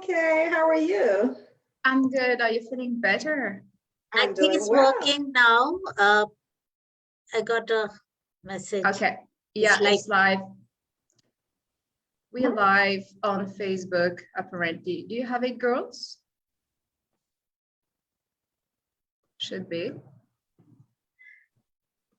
okay. How are you? I'm good. Are you feeling better? I think it's working now. I got a message. Okay. Yeah, it's live. We're live on Facebook, apparently. Do you have it, girls? Should be.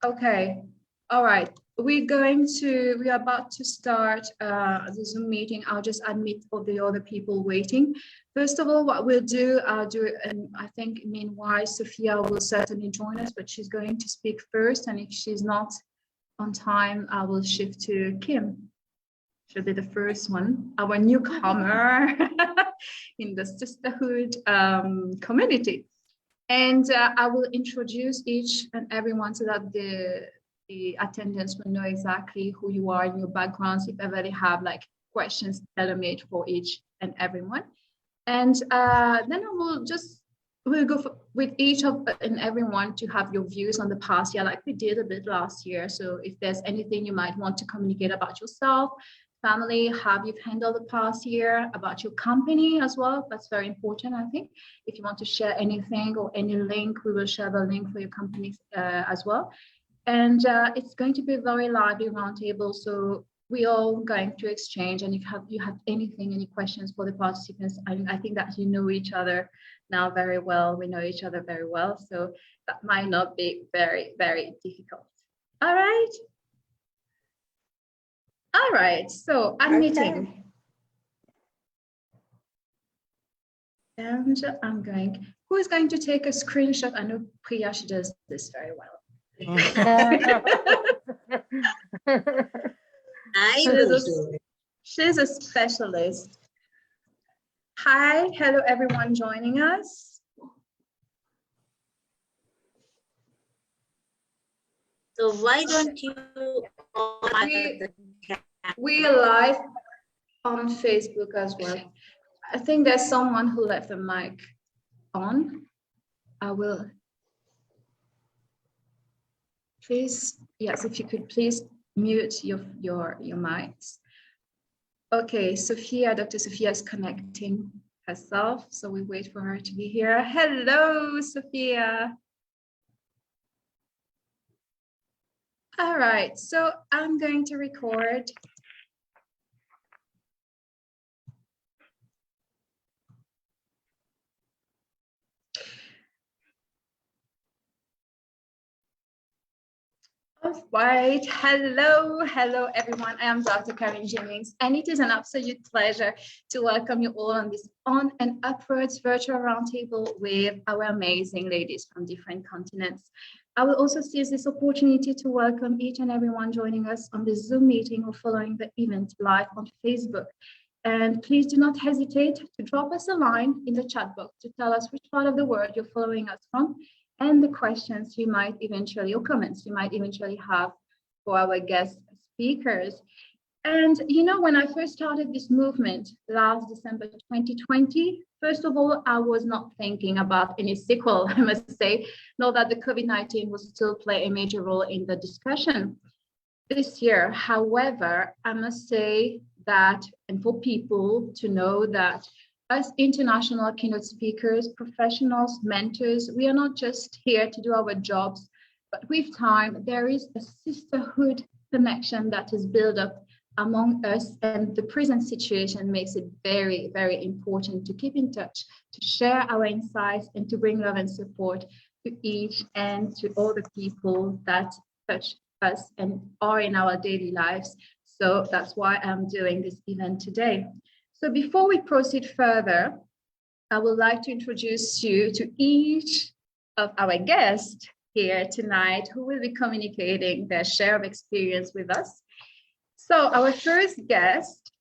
Okay. All right. We are about to start the Zoom meeting. I'll just admit all the other people waiting. First of all, what we'll do, and I think meanwhile, Sofia will certainly join us, but she's going to speak first. And if she's not on time, I will shift to Kim. She'll be the first one, our newcomer in the sisterhood community. And I will introduce each and everyone so that the attendants will know exactly who you are and your backgrounds, if ever they have like questions tailor-made for each and everyone. And then we'll go with each of and everyone to have your views on the past year, like we did a bit last year. So if there's anything you might want to communicate about yourself, family, how you've handled the past year, about your company as well, that's very important, I think. If you want to share anything or any link, we will share the link for your company as well. And it's going to be a very lively roundtable, so we're all going to exchange. And if you have anything, any questions for the participants, I think that you know each other now very well. We know each other very well, so that might not be very, very difficult. All right. All right, so unmuting. And who is going to take a screenshot? I know Priya, she does this very well. She's a specialist. Hi, hello everyone joining us. So why don't you? We are live on Facebook as well. I think there's someone who left the mic on. I will. Please, yes, if you could please mute your mics. Okay, Sofia, Dr. Sofia is connecting herself, so we wait for her to be here. Hello, Sofia. All right, so I'm going to record. All right, hello everyone. I am Dr-Carine Jennings, and it is an absolute pleasure to welcome you all on this On and Upwards virtual roundtable with our amazing ladies from different continents. I will also seize this opportunity to welcome each and everyone joining us on this Zoom meeting or following the event live on Facebook. And please do not hesitate to drop us a line in the chat box to tell us which part of the world you're following us from, and the questions you might eventually, or comments you might eventually have for our guest speakers. And you know, when I first started this movement last December 2020, first of all, I was not thinking about any sequel, I must say, nor that the COVID-19 will still play a major role in the discussion this year. However, I must say that, and for people to know that as international keynote speakers, professionals, mentors, we are not just here to do our jobs, but with time, there is a sisterhood connection that is built up among us, and the present situation makes it very, very important to keep in touch, to share our insights, and to bring love and support to each and to all the people that touch us and are in our daily lives. So that's why I'm doing this event today. So before we proceed further, I would like to introduce you to each of our guests here tonight who will be communicating their share of experience with us. So our first guest,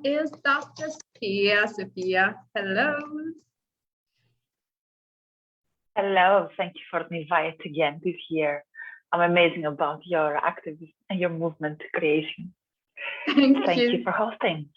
is Dr. Pierre Sofia. Hello. Hello, thank you for the invite again this year. I'm amazing about your activism and your movement creation. Thank you for hosting.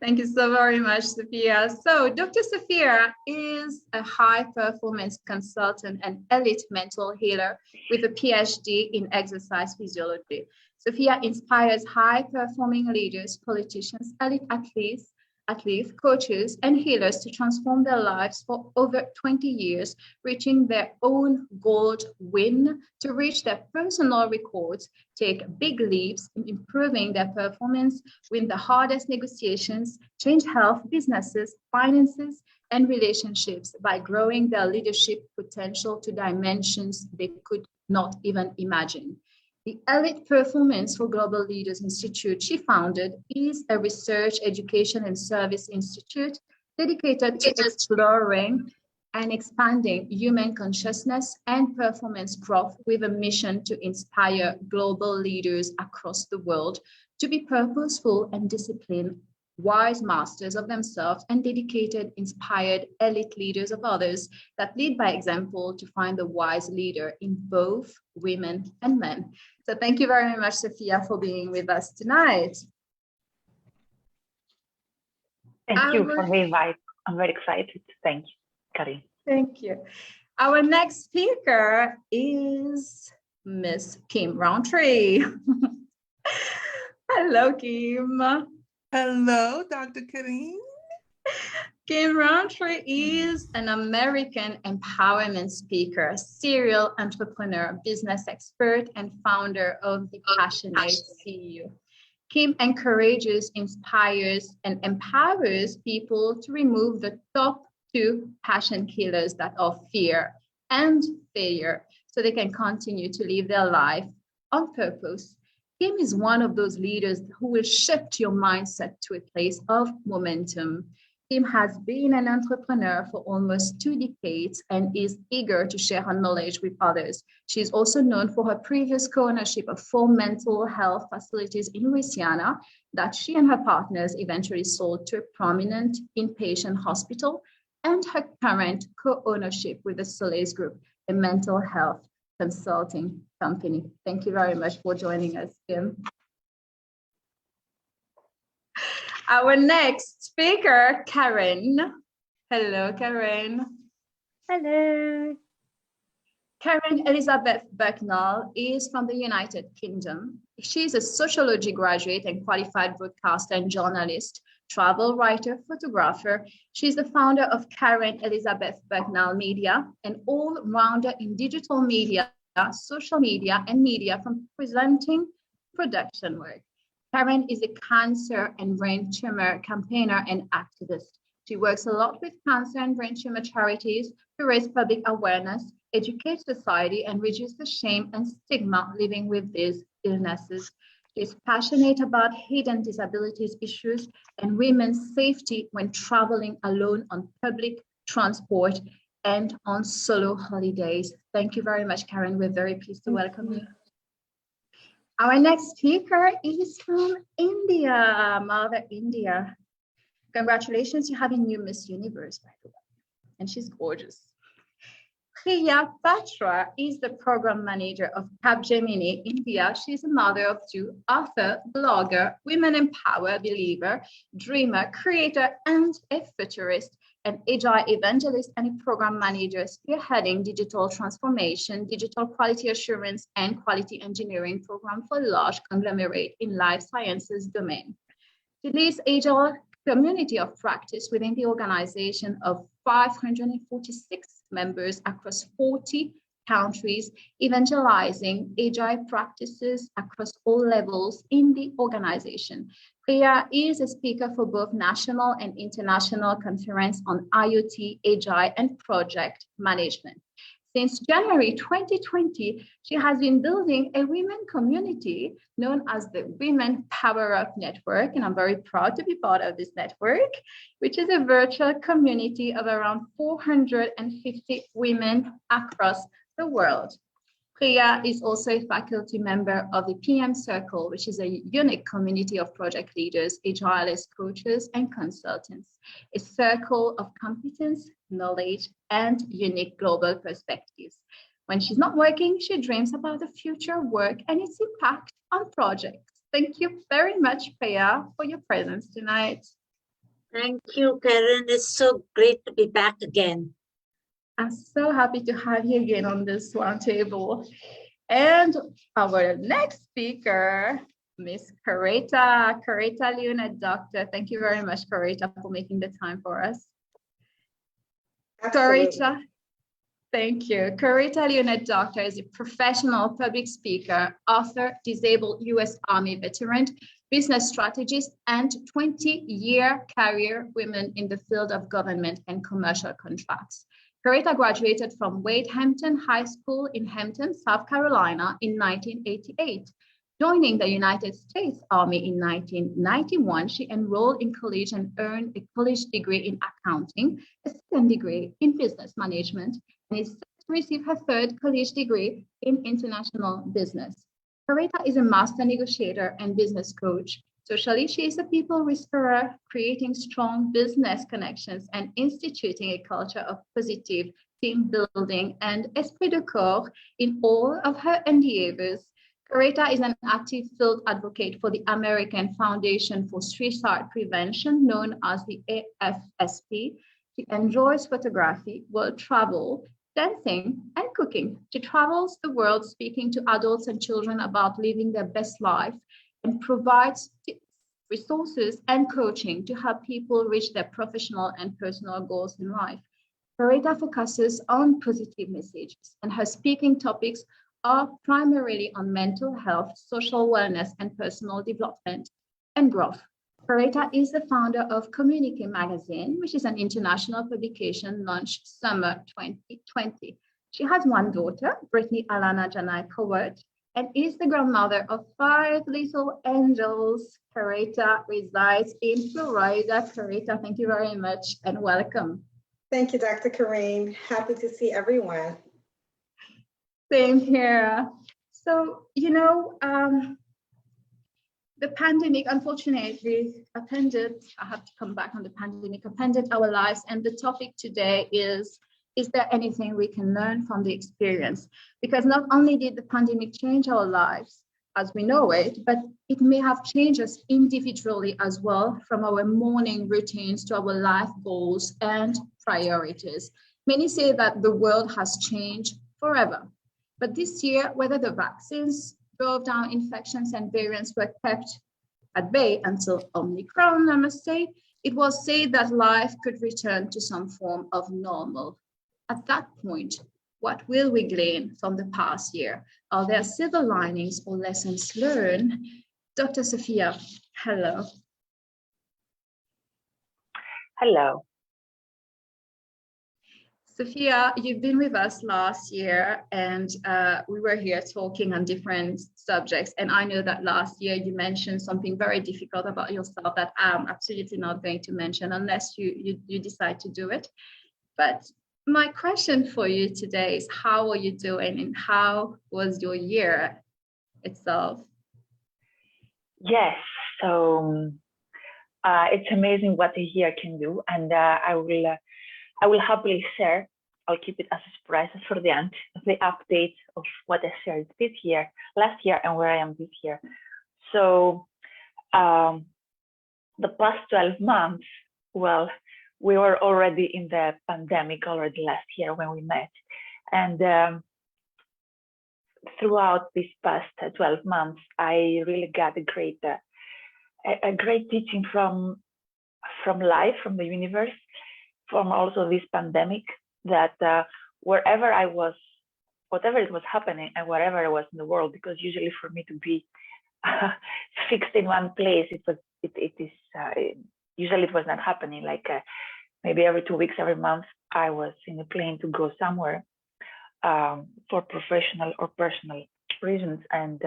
Thank you so very much, Sofia. So Dr. Sofia is a high performance consultant and elite mental healer with a PhD in exercise physiology. Sofia inspires high performing leaders, politicians, elite athletes, athletes, coaches, and healers to transform their lives for over 20 years, reaching their own gold win to reach their personal records, take big leaps in improving their performance, win the hardest negotiations, change health, businesses, finances, and relationships by growing their leadership potential to dimensions they could not even imagine. The Elite Performance for Global Leaders Institute she founded is a research, education, and service institute dedicated to exploring and expanding human consciousness and performance growth with a mission to inspire global leaders across the world to be purposeful and disciplined, wise masters of themselves, and dedicated, inspired elite leaders of others that lead by example to find the wise leader in both women and men. So thank you very much, Sofia, for being with us tonight. Thank you for the invite. I'm very excited. Thank you, Carine. Thank you. Our next speaker is Miss Kim Rountree. Hello, Kim. Hello, Dr. Carine. Kim Rountree is an American empowerment speaker, serial entrepreneur, business expert, and founder of The Passionate CEO. Kim encourages, inspires, and empowers people to remove the top 2 passion killers that are fear and failure so they can continue to live their life on purpose. Kim is one of those leaders who will shift your mindset to a place of momentum. Kim has been an entrepreneur for almost 2 decades and is eager to share her knowledge with others. She is also known for her previous co-ownership of 4 mental health facilities in Louisiana that she and her partners eventually sold to a prominent inpatient hospital, and her current co-ownership with the Soleil Group, a mental health consulting company. Thank you very much for joining us, Kim. Our next speaker, Karen. Hello, Karen. Hello. Karen Elizabeth Bucknall is from the United Kingdom. She is a sociology graduate and qualified broadcaster and journalist, travel writer, photographer. She's the founder of Karen Elizabeth Bucknall Media, an all-rounder in digital media, social media, and media from presenting production work. Karen is a cancer and brain tumor campaigner and activist. She works a lot with cancer and brain tumor charities to raise public awareness, educate society, and reduce the shame and stigma living with these illnesses. She is passionate about hidden disabilities issues and women's safety when traveling alone on public transport and on solo holidays. Thank you very much, Karen. We're very pleased to welcome you. Our next speaker is from India, Mother India. Congratulations, you have a new Miss Universe, by the way, and she's gorgeous. Priya Patra is the program manager of Capgemini India. She's a mother of 2, author, blogger, women empower believer, dreamer, creator, and a futurist, an agile evangelist, and a program manager spearheading digital transformation, digital quality assurance, and quality engineering program for large conglomerate in life sciences domain. She leads agile community of practice within the organization of 546 members across 40 countries, evangelizing agile practices across all levels in the organization. Priya is a speaker for both national and international conference on IoT, agile, and project management. Since January 2020, she has been building a women community known as the Women Power Up Network, and I'm very proud to be part of this network, which is a virtual community of around 450 women across the world. Priya is also a faculty member of the PM Circle, which is a unique community of project leaders, agilist coaches, and consultants, a circle of competence, knowledge, and unique global perspectives. When she's not working, she dreams about the future work and its impact on projects. Thank you very much, Priya, for your presence tonight. Thank you, Karen. It's so great to be back again. I'm so happy to have you again on this roundtable. And our next speaker Miss Corretta Doctorr. Thank you very much, Corretta, for making the time for us. Corretta, thank you. Corretta Doctorr is a professional public speaker, author, disabled U.S. Army veteran, business strategist, and 20-year career woman in the field of government and commercial contracts. Corretta graduated from Wade Hampton High School in Hampton, South Carolina in 1988. Joining the United States Army in 1991, she enrolled in college and earned a college degree in accounting, a second degree in business management, and is set to receive her third college degree in international business. Corretta is a master negotiator and business coach. Socially, she is a people whisperer, creating strong business connections and instituting a culture of positive team building and esprit de corps in all of her endeavors. Corretta is an active field advocate for the American Foundation for Suicide Prevention, known as the AFSP. She enjoys photography, world travel, dancing, and cooking. She travels the world speaking to adults and children about living their best life and provides tips, resources, and coaching to help people reach their professional and personal goals in life. Corretta focuses on positive messages, and her speaking topics are primarily on mental health, social wellness, and personal development and growth. Corretta is the founder of Communique magazine, which is an international publication launched summer 2020. She has one daughter, Brittany Alana Janai Cowart, and is the grandmother of 5 little angels. Corretta resides in Florida. Corretta, thank you very much and welcome. Thank you, Dr. Carine. Happy to see everyone. Same here. So, the pandemic, unfortunately, I have to come back on the pandemic, appended our lives. And the topic today is there anything we can learn from the experience? Because not only did the pandemic change our lives as we know it, but it may have changed us individually as well, from our morning routines to our life goals and priorities. Many say that the world has changed forever. But this year, whether the vaccines drove down infections and variants were kept at bay until Omicron, I must say, it was said that life could return to some form of normal. At that point, what will we glean from the past year? Are there silver linings or lessons learned? Dr. Sofia, hello. Hello. Sofia, you've been with us last year, and we were here talking on different subjects. And I know that last year you mentioned something very difficult about yourself that I'm absolutely not going to mention unless you decide to do it. But my question for you today is, how are you doing and how was your year itself? Yes, so it's amazing what a year can do, and I will happily share. I'll keep it as a surprise for the end, the update of what I shared last year, and where I am this year. So the past 12 months, well, we were already in the pandemic already last year when we met. And throughout these past 12 months, I really got a great teaching from life, from the universe, from also this pandemic, that wherever I was, whatever it was happening and wherever I was in the world, because usually for me to be fixed in one place, usually it was not happening. Like maybe every 2 weeks, every month, I was in a plane to go somewhere for professional or personal reasons. And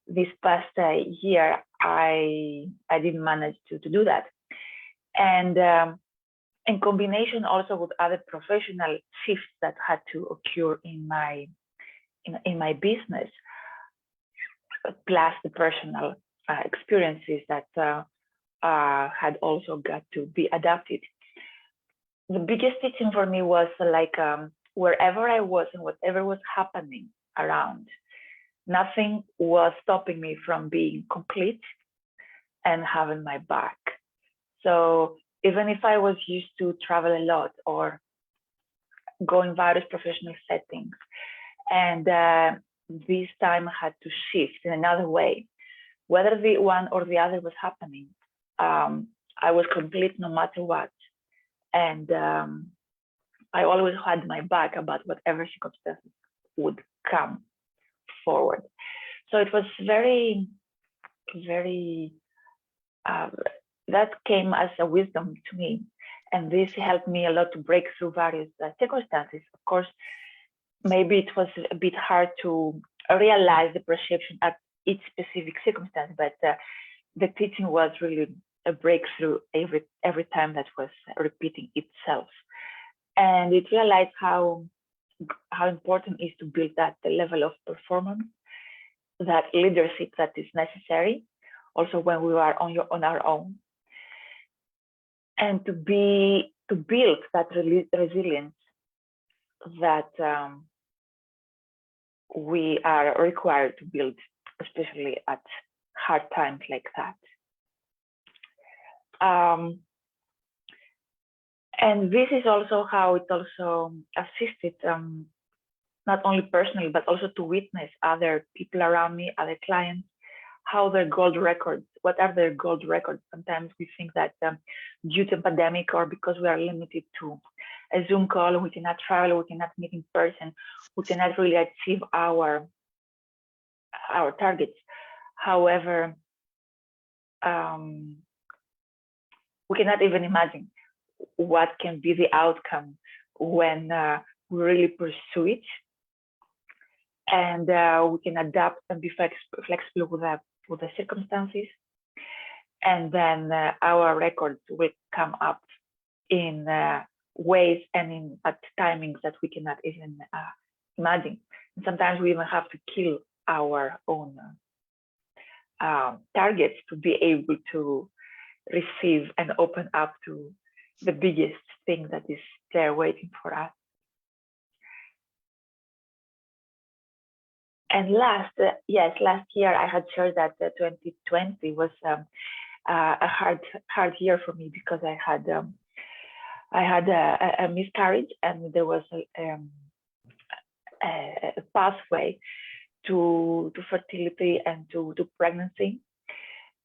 this past year, I didn't manage to do that. And in combination also with other professional shifts that had to occur in my business, plus the personal experiences that had also got to be adapted. The biggest teaching for me was like wherever I was and whatever was happening around, nothing was stopping me from being complete and having my back. So even if I was used to travel a lot or go in various professional settings, and this time I had to shift in another way, whether the one or the other was happening, I was complete no matter what. And I always had my back about whatever circumstances would come forward. So it was very, very, that came as a wisdom to me. And this helped me a lot to break through various circumstances. Of course, maybe it was a bit hard to realize the perception at each specific circumstance, but the teaching was really a breakthrough every time that was repeating itself. And it realized how important it is to build that level of performance, that leadership that is necessary, also when we are on our own, and to build that resilience that we are required to build, especially at hard times like that. And this is also how it also assisted not only personally, but also to witness other people around me, other clients, how their gold records, what are their gold records? Sometimes we think that due to pandemic or because we are limited to a Zoom call, we cannot travel, we cannot meet in person, we cannot really achieve our targets. However, we cannot even imagine what can be the outcome when we really pursue it, and we can adapt and be flexible with the circumstances, and then our records will come up in ways and at timings that we cannot even imagine. And sometimes we even have to kill our own targets to be able to receive and open up to the biggest thing that is there waiting for us. And last year I had shared that 2020 was a hard year for me because I had a miscarriage, and there was a pathway to fertility and to pregnancy,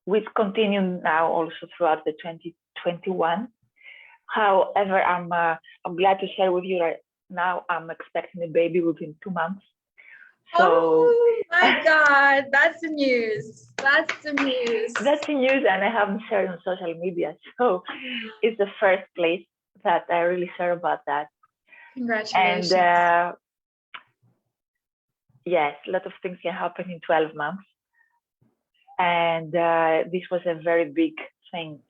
which continued now also throughout the 2021. However, I'm glad to share with you right now I'm expecting a baby within 2 months. So, oh my God, that's the news. That's the news. That's the news, and I haven't shared on social media. So it's the first place that I really share about that. Congratulations. And yes, a lot of things can happen in 12 months. And this was a very big thing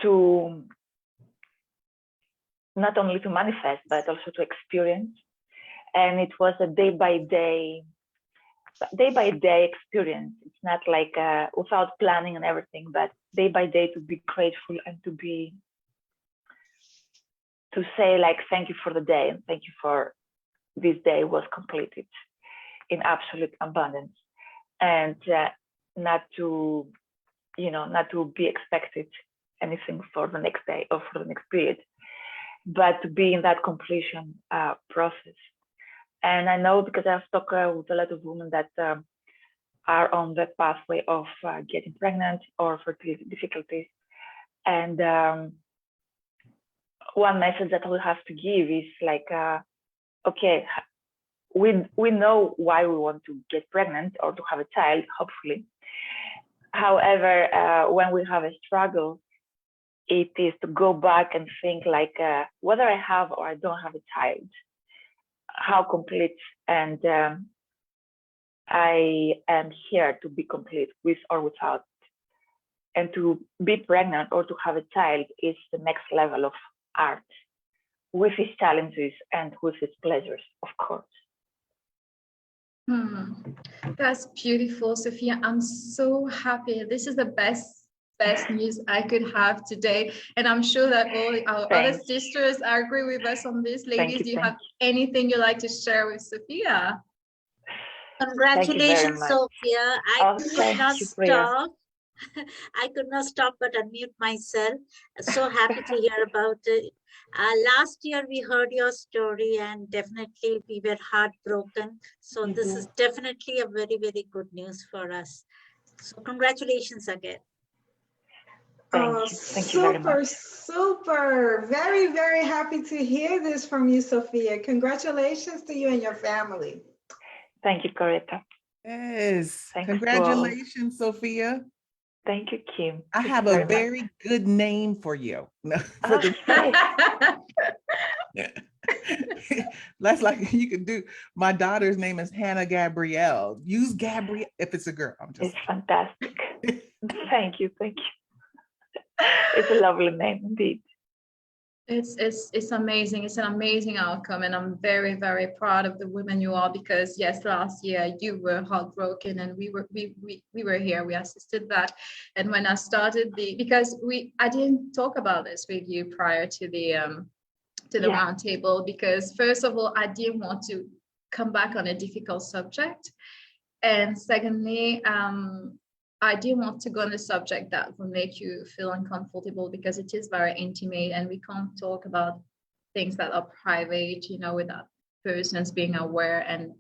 to not only to manifest, but also to experience. And it was a day-by-day experience. It's not like without planning and everything, but day by day to be grateful and to say like, thank you for the day and thank you for this day was completed in absolute abundance, and not to be expected anything for the next day or for the next period, but to be in that completion process. And I know because I've talked with a lot of women that are on the pathway of getting pregnant or fertility difficulties. And one message that we have to give is like, okay, we know why we want to get pregnant or to have a child, hopefully. However, when we have a struggle, it is to go back and think like whether I have or I don't have a child, how complete, and I am here to be complete with or without. And to be pregnant or to have a child is the next level of art, with its challenges and with its pleasures, of course. That's beautiful, Sofia. I'm so happy. This is the best news I could have today, and I'm sure that all our other sisters agree with us on this. Ladies, do you have anything you'd like to share with Sofia? Congratulations, Sofia. I could not stop. I could not stop but unmute myself. So happy to hear about it. Last year we heard your story and definitely we were heartbroken. So this is definitely a very, very good news for us. So congratulations again. Thank you very much. Super. Very, very happy to hear this from you, Sofia. Congratulations to you and your family. Thank you, Corretta. Yes. Thanks Congratulations, Sophia. Thank you, Kim. I have a very good name for you. No, for the That's like you can do. My daughter's name is Hannah Gabrielle. Use Gabrielle if it's a girl. It's fantastic. Thank you. It's a lovely name indeed. It's amazing. It's an amazing outcome, and I'm very, very proud of the women you are, because yes, last year you were heartbroken and we were here, we assisted that. And when I started because I didn't talk about this with you prior to the roundtable, because first of all, I didn't want to come back on a difficult subject, and secondly, I didn't want to go on a subject that will make you feel uncomfortable, because it is very intimate and we can't talk about things that are private, without persons being aware. And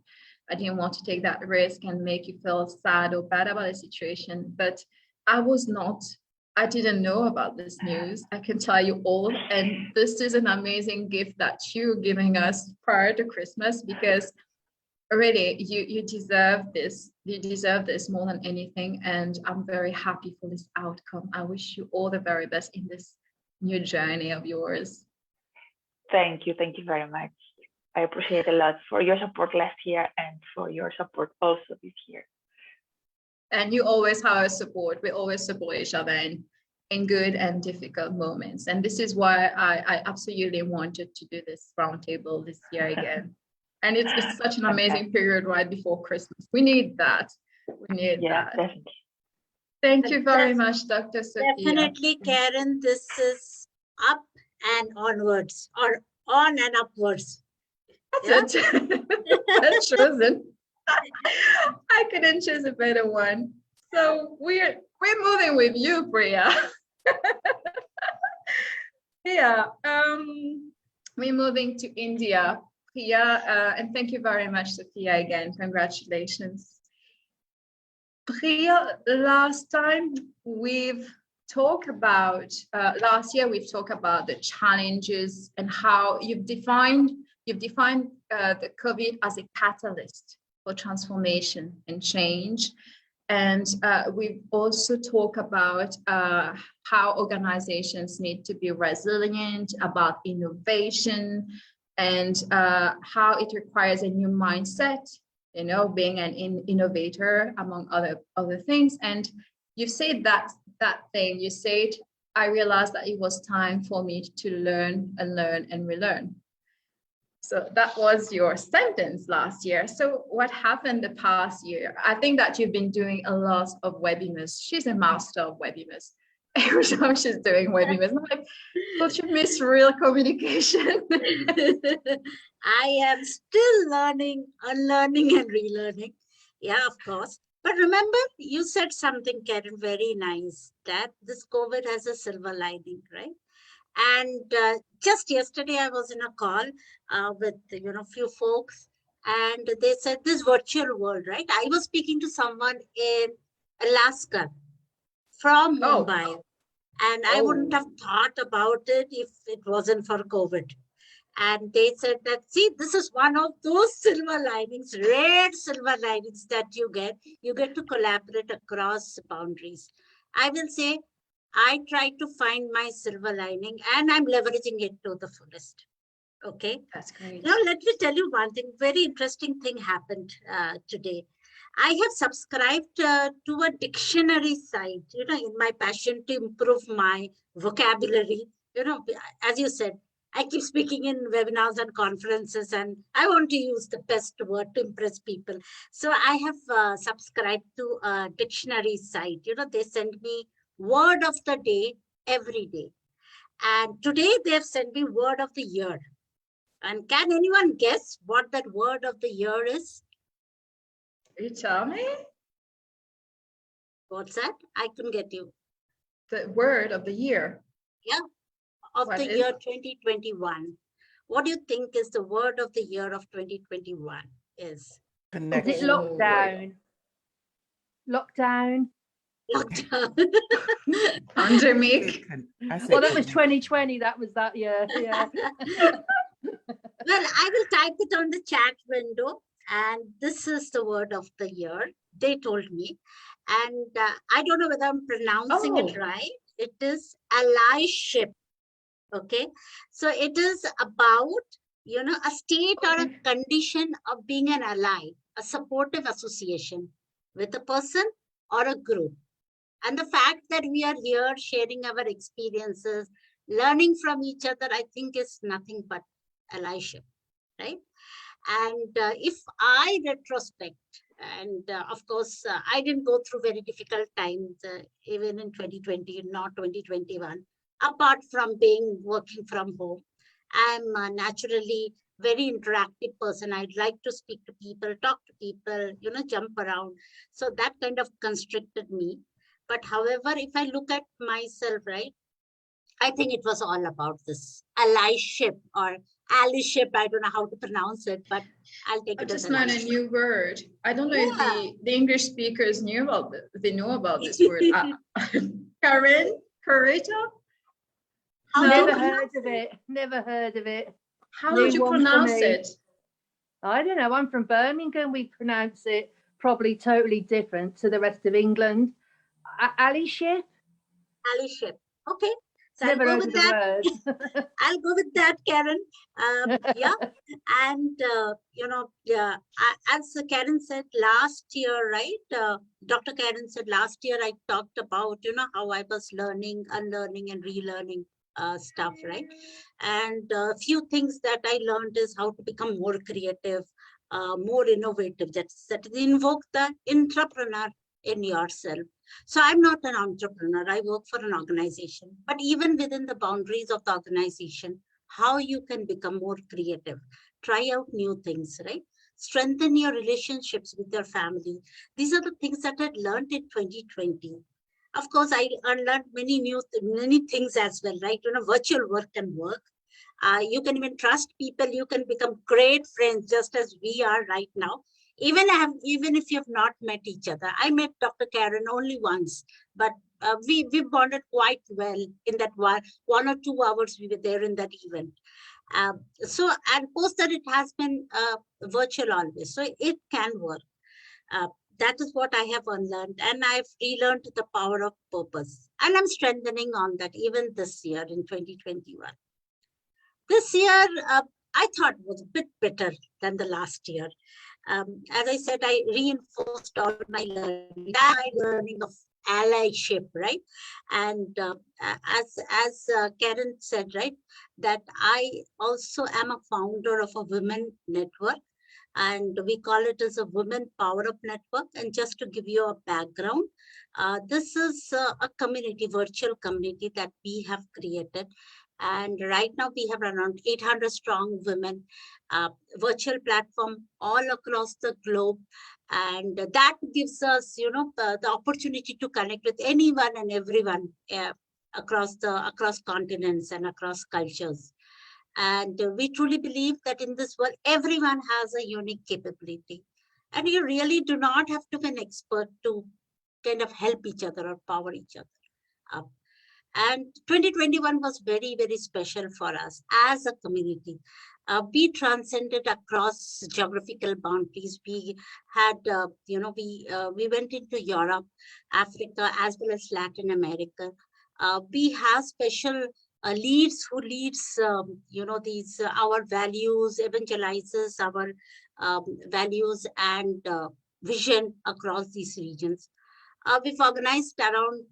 I didn't want to take that risk and make you feel sad or bad about the situation. But I didn't know about this news. I can tell you all. And this is an amazing gift that you're giving us prior to Christmas, because really, you deserve this. You deserve this more than anything. And I'm very happy for this outcome. I wish you all the very best in this new journey of yours. Thank you. Thank you very much. I appreciate a lot for your support last year and for your support also this year. And you always have our support. We always support each other in good and difficult moments. And this is why I absolutely wanted to do this roundtable this year again. And it's such an amazing period right before Christmas. We need that. We need that. Definitely. Thank you very much, Dr. Sofia. Definitely, Karen, this is up and onwards, or on and upwards. That's it. That's chosen. I couldn't choose a better one. So we're moving with you, Priya. Yeah. We're moving to India. Priya, and thank you very much, Sophia, again. Congratulations. Priya, last year we've talked about the challenges and how you've defined the COVID as a catalyst for transformation and change. And we've also talked about how organizations need to be resilient, about innovation, and how it requires a new mindset, being an innovator, among other things. And you said that thing, you said, I realized that it was time for me to learn and relearn. So that was your sentence last year. So what happened the past year? I think that you've been doing a lot of webinars. She's a master of webinars. Every time she's doing webinars, I'm like, don't you miss real communication? I am still learning, unlearning and relearning. Yeah, of course. But remember, you said something, Karen, very nice, that this COVID has a silver lining, right? And just yesterday, I was in a call with, few folks, and they said this virtual world, right? I was speaking to someone in Alaska from Mumbai, and I wouldn't have thought about it if it wasn't for COVID. And they said that, see, this is one of those silver linings, rare silver linings that you get. You get to collaborate across boundaries. I will say, I try to find my silver lining and I'm leveraging it to the fullest. Okay. That's great. Now, let me tell you one thing. Very interesting thing happened today. I have subscribed to a dictionary site, in my passion to improve my vocabulary. As you said, I keep speaking in webinars and conferences, and I want to use the best word to impress people. So I have subscribed to a dictionary site. They send me word of the day every day. And today they have sent me word of the year. And can anyone guess what that word of the year is? You tell me? What's that? I couldn't get you. The word of the year. Yeah, of the year 2021. What do you think is the word of the year of 2021 is? Is it lockdown? Lockdown? lockdown. Pandemic. I said Well, that was 2020. That was that year. Yeah. Well, I will type it on the chat window, and this is the word of the year. They told me, and I don't know whether I'm pronouncing it Oh. right. It is allyship. Okay, so it is about, you know, a state or a condition of being an ally, a supportive association with a person or a group. And the fact that we are here sharing our experiences, learning from each other, I think is nothing but allyship, right? And if I retrospect, and of course, I didn't go through very difficult times, even in 2020, not 2021, apart from being working from home. I'm naturally very interactive person. I'd like to speak to people, talk to people, you know, jump around. So that kind of constricted me. But however, if I look at myself, right, I think it was all about this allyship or allyship. I don't know how to pronounce it, but I'll take I it as just learned a allyship. new word. I don't know if the English speakers knew about they know about this word. Karen, Corretta? How No. do you Never pronounce heard of it. Never heard of it. How New would you one for pronounce me. it? I don't know. I'm from Birmingham. We pronounce it probably totally different to the rest of England. Allyship? allyship? Okay, so Never I'll go heard with of the that. word. I'll go with that, Karen. Yeah, and you know, yeah, as Karen said last year, right? Dr. Karen said last year I talked about, you know, how I was learning, unlearning, and relearning stuff, right? And a few things that I learned is how to become more creative, more innovative. That invoke the entrepreneur in yourself. So I'm not an entrepreneur. I work for an organization, but even within the boundaries of the organization, how you can become more creative, try out new things, right? Strengthen your relationships with your family. These are the things that I learned in 2020. Of course, I unlearned many things as well, right? You know, virtual work can work. You can even trust people. You can become great friends, just as we are right now. Even if you have not met each other. I met Dr. Karen only once, but we bonded quite well in that 1 or 2 hours we were there in that event. So, and post that it has been virtual always, so it can work. That is what I have unlearned, and I've relearned the power of purpose, and I'm strengthening on that even this year in 2021. This year, I thought was a bit better than the last year. As I said, I reinforced all my learning of allyship, right? And as Karen said, right, that I also am a founder of a women network, and we call it as a Women Power Up Network. And just to give you a background, this is a community, virtual community that we have created. And right now we have around 800 strong women, virtual platform all across the globe. And that gives us, you know, the opportunity to connect with anyone and everyone across continents and across cultures. And we truly believe that in this world, everyone has a unique capability. And you really do not have to be an expert to kind of help each other or power each other up. And 2021 was very, very special for us as a community. We transcended across geographical boundaries. We had, you know, we went into Europe, Africa, as well as Latin America. We have special leads who leads, you know, these our values, evangelizes our values and vision across these regions. We've organized around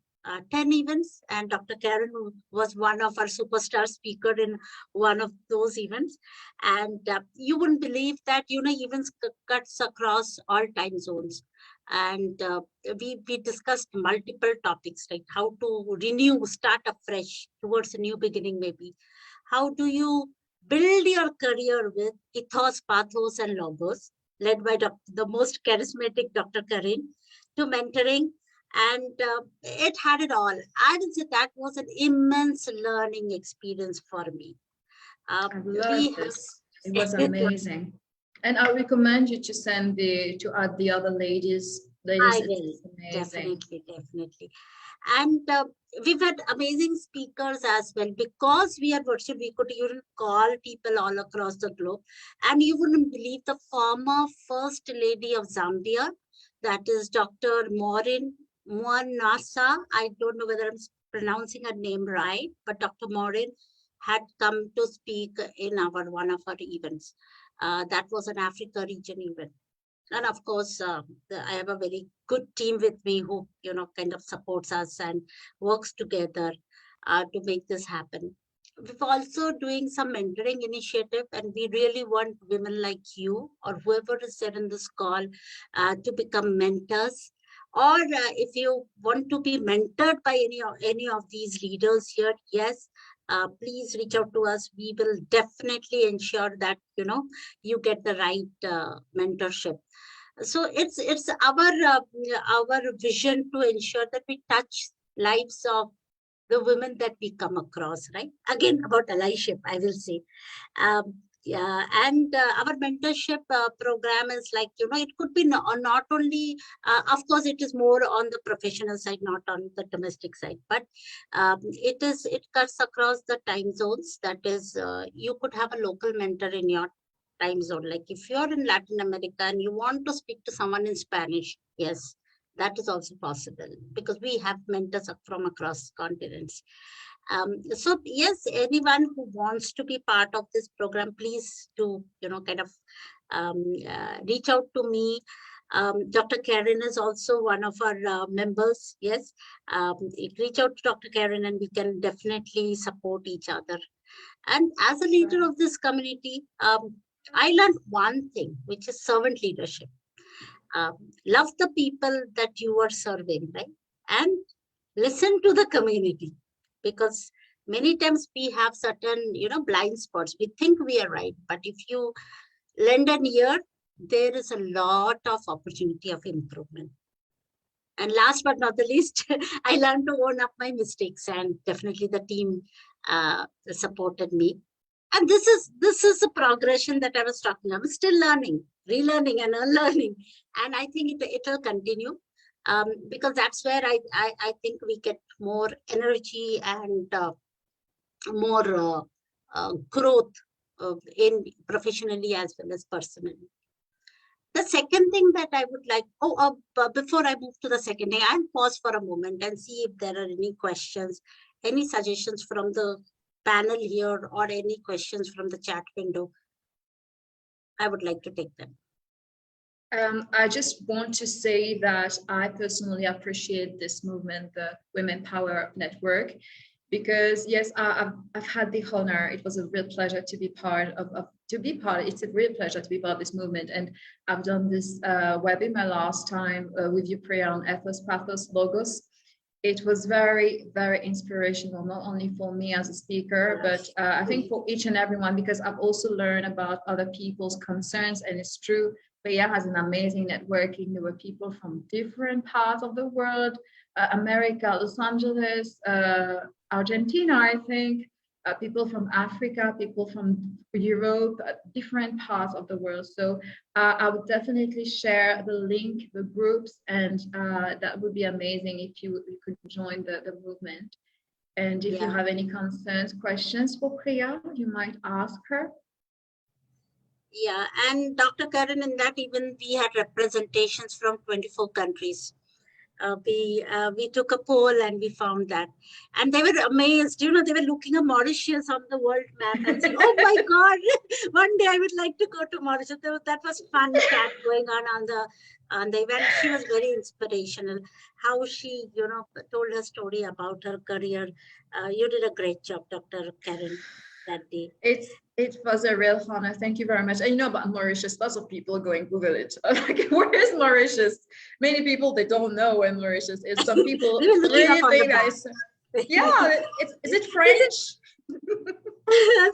10 events, and Dr. Karen was one of our superstar speaker in one of those events. And you wouldn't believe that, you know, events cuts across all time zones. And we discussed multiple topics, like how to renew, start afresh towards a new beginning, maybe. How do you build your career with ethos, pathos, and logos, led by the most charismatic Dr. Carine, to mentoring. And it had it all. I would say that was an immense learning experience for me. I love this. It was amazing. And I recommend you to add the other ladies Ladies, I it's will, amazing. definitely. And we've had amazing speakers as well. Because we are virtual, we could even call people all across the globe. And you wouldn't believe the former First Lady of Zambia, that is Dr. Maureen Mwanasa. I don't know whether I'm pronouncing her name right, but Dr. Maureen had come to speak in one of our events. That was an Africa region event. And of course, I have a very good team with me who, kind of supports us and works together to make this happen. We've also doing some mentoring initiative, and we really want women like you or whoever is there in this call to become mentors. Or if you want to be mentored by any of these leaders here, yes, please reach out to us. We will definitely ensure that you get the right mentorship. So it's our vision to ensure that we touch lives of the women that we come across, right? Again, about allyship, I will say. Yeah, and our mentorship program is like, it could be not only, of course, it is more on the professional side, not on the domestic side, but it cuts across the time zones. That is, you could have a local mentor in your time zone. Like if you're in Latin America and you want to speak to someone in Spanish, yes, that is also possible because we have mentors from across continents. So yes, anyone who wants to be part of this program, please do, kind of reach out to me. Dr-Carine is also one of our members. Yes, reach out to Dr-Carine and we can definitely support each other. And as a leader of this community, I learned one thing, which is servant leadership. Love the people that you are serving, right? And listen to the community, because many times we have certain, blind spots. We think we are right, but if you lend an ear, there is a lot of opportunity of improvement. And last but not the least, I learned to own up my mistakes, and definitely the team supported me. And this is a progression that I was talking about. I'm still learning, relearning and unlearning. And I think it will continue because that's where I think we get more energy and more growth in professionally as well as personally. The second thing that I would like, before I move to the second thing, I'll pause for a moment and see if there are any questions, any suggestions from the panel here or any questions from the chat window. I would like to take them. I just want to say that I personally appreciate this movement, the Women Power Network, because yes, I've had the honor. It was a real pleasure to be part of. It's a real pleasure to be part of this movement, and I've done this webinar last time with you, Priya, on ethos, pathos, logos. It was very, very inspirational, not only for me as a speaker, but I think for each and everyone, because I've also learned about other people's concerns. And it's true, Priya has an amazing networking. There were people from different parts of the world, America, Los Angeles, Argentina, I think, people from Africa, people from Europe, different parts of the world. So I would definitely share the link, the groups, and that would be amazing if you could join the movement. And if you have any concerns, questions for Priya, you might ask her. Yeah, and Dr-Carine, in that even we had representations from 24 countries. We took a poll and we found that, and they were amazed. They were looking at Mauritius on the world map and saying, "Oh my God, one day I would like to go to Mauritius." That was fun chat going on the event. She was very inspirational. How she, told her story about her career. You did a great job, Dr-Carine, that day. It was a real honor. Thank you very much. And about Mauritius, lots of people go and Google it. Like, where is Mauritius? Many people, they don't know where Mauritius is. Some people really think is it French?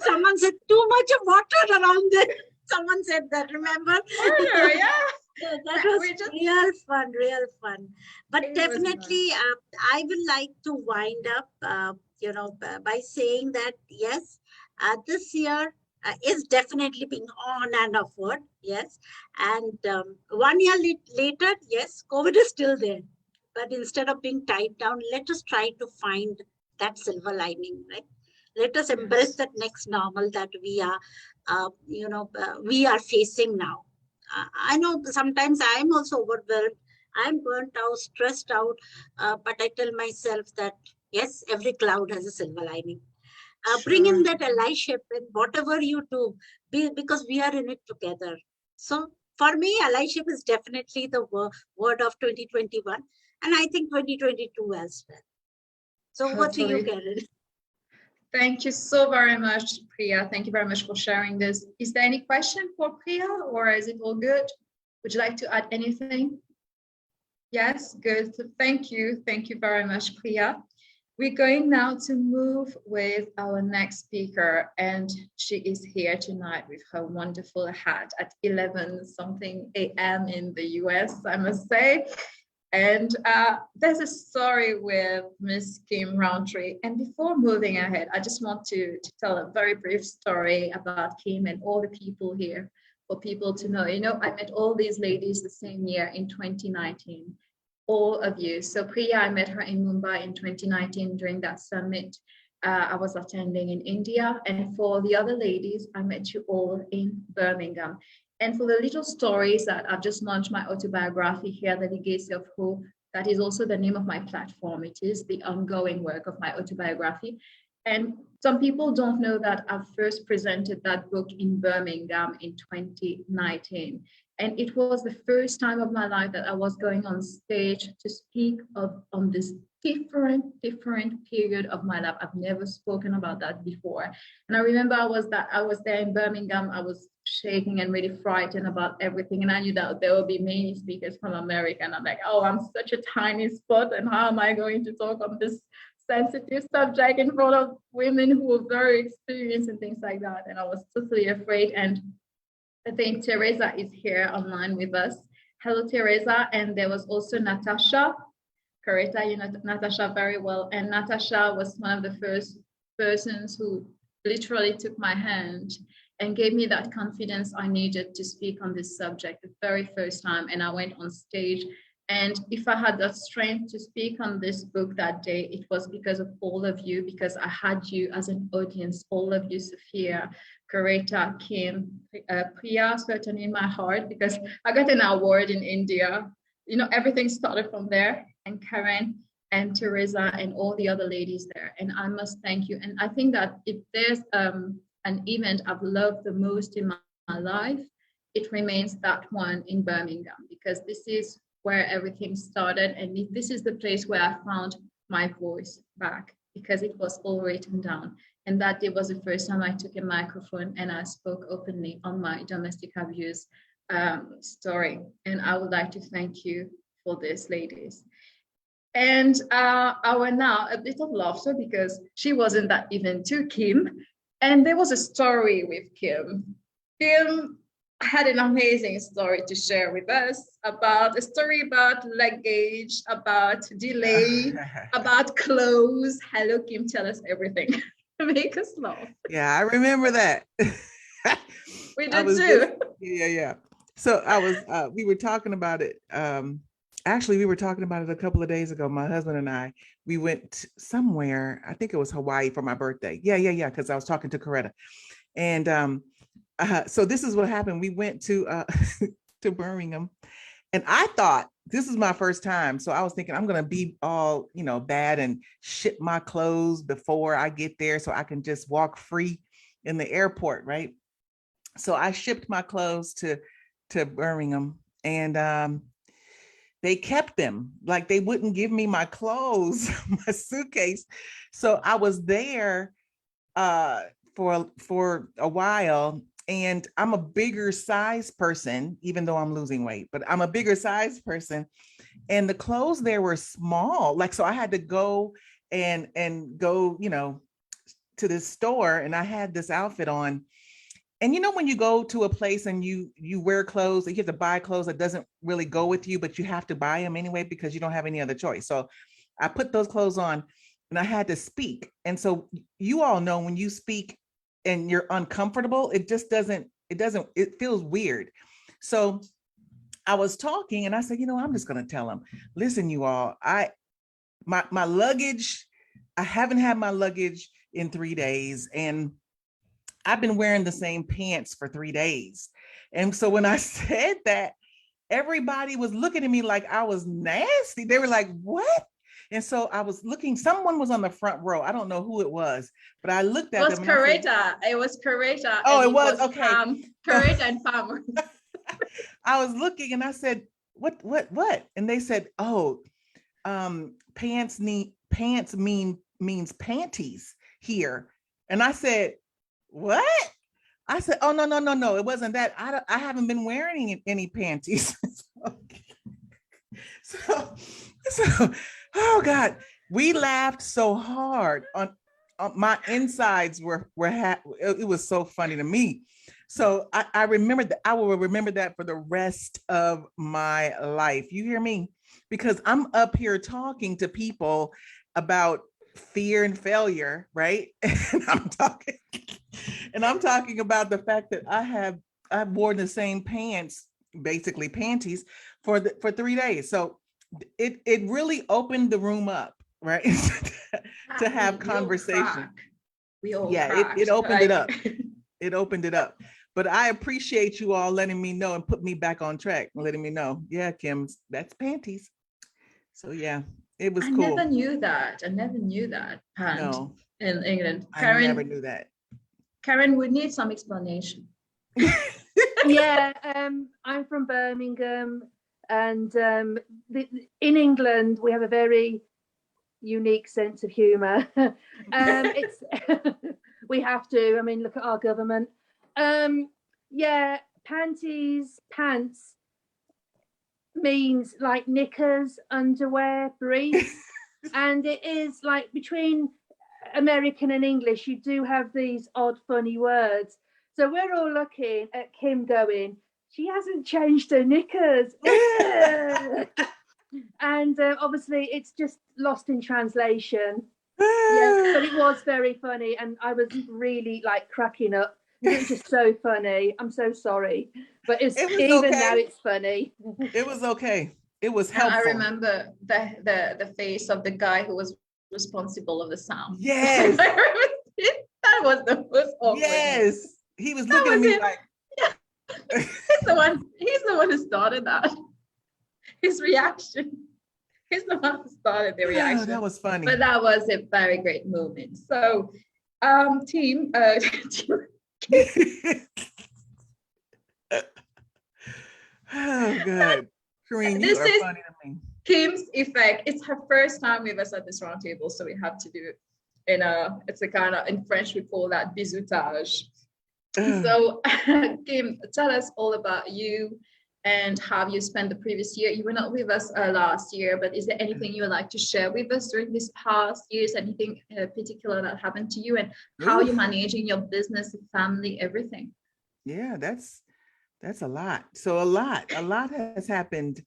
Someone said too much of water around it. Someone said that, remember? That was real fun. But definitely, I would like to wind up, by saying that, yes, this year, is definitely being on and offward, yes. And 1 year later, yes, COVID is still there. But instead of being tied down, let us try to find that silver lining, right? Let us embrace that next normal that we are, we are facing now. I know sometimes I'm also overwhelmed. I'm burnt out, stressed out, but I tell myself that, yes, every cloud has a silver lining. Bring in that allyship in whatever you do, because we are in it together. So for me, allyship is definitely the word of 2021, and I think 2022 as well. So what do you, Karen? Thank you so very much, Priya. Thank you very much for sharing this. Is there any question for Priya, or is it all good? Would you like to add anything? Yes, good. So thank you. Thank you very much, Priya. We're going now to move with our next speaker, and she is here tonight with her wonderful hat at 11-something a.m. in the US, I must say. And there's a story with Miss Kim Rountree. And before moving ahead, I just want to tell a very brief story about Kim and all the people here for people to know. You know, I met all these ladies the same year in 2019, all of you. So Priya, I met her in Mumbai in 2019 during that summit I was attending in India. And for the other ladies, I met you all in Birmingham. And for the little stories that I've just launched my autobiography here, The Legacy of Hope, that is also the name of my platform. It is the ongoing work of my autobiography. And some people don't know that I first presented that book in Birmingham in 2019. And it was the first time of my life that I was going on stage to speak on this different period of my life. I've never spoken about that before. And I remember I was there in Birmingham. I was shaking and really frightened about everything. And I knew that there would be many speakers from America. And I'm like, oh, I'm such a tiny spot. And how am I going to talk on this sensitive subject in front of women who are very experienced and things like that? And I was totally afraid. And I think Teresa is here online with us. Hello, Teresa. And there was also Natasha. Corretta, you know Natasha very well. And Natasha was one of the first persons who literally took my hand and gave me that confidence I needed to speak on this subject the very first time. And I went on stage. And if I had that strength to speak on this book that day, it was because of all of you, because I had you as an audience, all of you, Sofia, Corretta, Kim, Priya, certainly in my heart, because I got an award in India. You know, everything started from there. And Karen and Teresa and all the other ladies there. And I must thank you. And I think that if there's an event I've loved the most in my life, it remains that one in Birmingham, because this is where everything started. And this is the place where I found my voice back, because it was all written down. And that day was the first time I took a microphone and I spoke openly on my domestic abuse story. And I would like to thank you for this, ladies. And I went now a bit of laughter because she wasn't that even too, Kim. And there was a story with Kim. Kim had an amazing story to share with us, about luggage, about delay, about clothes. Hello, Kim, tell us everything. Make us laugh. Yeah, I remember that. We did too. Yeah. So we were talking about it. Actually, we were talking about it a couple of days ago. My husband and I, we went somewhere. I think it was Hawaii for my birthday. Yeah. Because I was talking to Corretta. And so this is what happened. We went to to Birmingham, and I thought this is my first time. So I was thinking I'm going to be all, bad and ship my clothes before I get there so I can just walk free in the airport, right? So I shipped my clothes to Birmingham, and they kept them. Like, they wouldn't give me my clothes, my suitcase. So I was there for a while, and I'm a bigger size person, even though I'm losing weight, but I'm a bigger size person. And the clothes there were small. Like, so I had to go and go, to this store, and I had this outfit on. And when you go to a place and you wear clothes, you have to buy clothes that doesn't really go with you, but you have to buy them anyway because you don't have any other choice. So I put those clothes on and I had to speak. And so you all know when you speak and you're uncomfortable, it feels weird. So I was talking and I said, I'm just going to tell them, listen, you all, my luggage, I haven't had my luggage in 3 days, and I've been wearing the same pants for 3 days. And so when I said that, everybody was looking at me like I was nasty. They were like, what? And so I was looking, someone was on the front row. I don't know who it was, but I looked at them. It was Corretta. Oh, it was? Okay. Corretta and Palmer. I was looking and I said, what? And they said, oh, pants means panties here. And I said, what? I said, oh, no, it wasn't that. I haven't been wearing any panties. So, oh God, we laughed so hard on my insides it was so funny to me. So I remember that. I will remember that for the rest of my life. You hear me? Because I'm up here talking to people about fear and failure, right? And I'm talking about the fact that I've worn the same pants, basically panties, for 3 days. So it really opened the room up, right? To have conversation. It opened it up. It opened it up. But I appreciate you all letting me know and put me back on track, letting me know, yeah, Kim, that's panties. So yeah, it was cool. I never knew that. No, in England. I never knew that. Karen would need some explanation. Yeah, I'm from Birmingham, and in England we have a very unique sense of humour. It's we have to. I mean, look at our government. Yeah, pants means like knickers, underwear, briefs, and it is like between American and English, you do have these odd, funny words. So we're all looking at Kim going, she hasn't changed her knickers. And obviously it's just lost in translation. Yeah, but it was very funny, and I was really like cracking up. It was just so funny. I'm so sorry, but even okay. Now it's funny. It was okay. It was helpful. I remember the face of the guy who was responsible of the sound. Yes. That was the most awkward. Yes. He was looking at me him. like, yeah. He's the one who started that. His reaction. He's the one who started the reaction. Oh, that was funny. But that was a very great moment. So team oh God. Karine, you are funny to me. Kim's effect. It's her first time with us at this roundtable, so we have to do it it's a kind of, in French we call that bisoutage. So Kim, tell us all about you and how you spent the previous year. You were not with us last year, but is there anything you would like to share with us during this past years? Anything particular that happened to you, and how you're managing your business, family, everything? Yeah, that's a lot. So a lot has happened.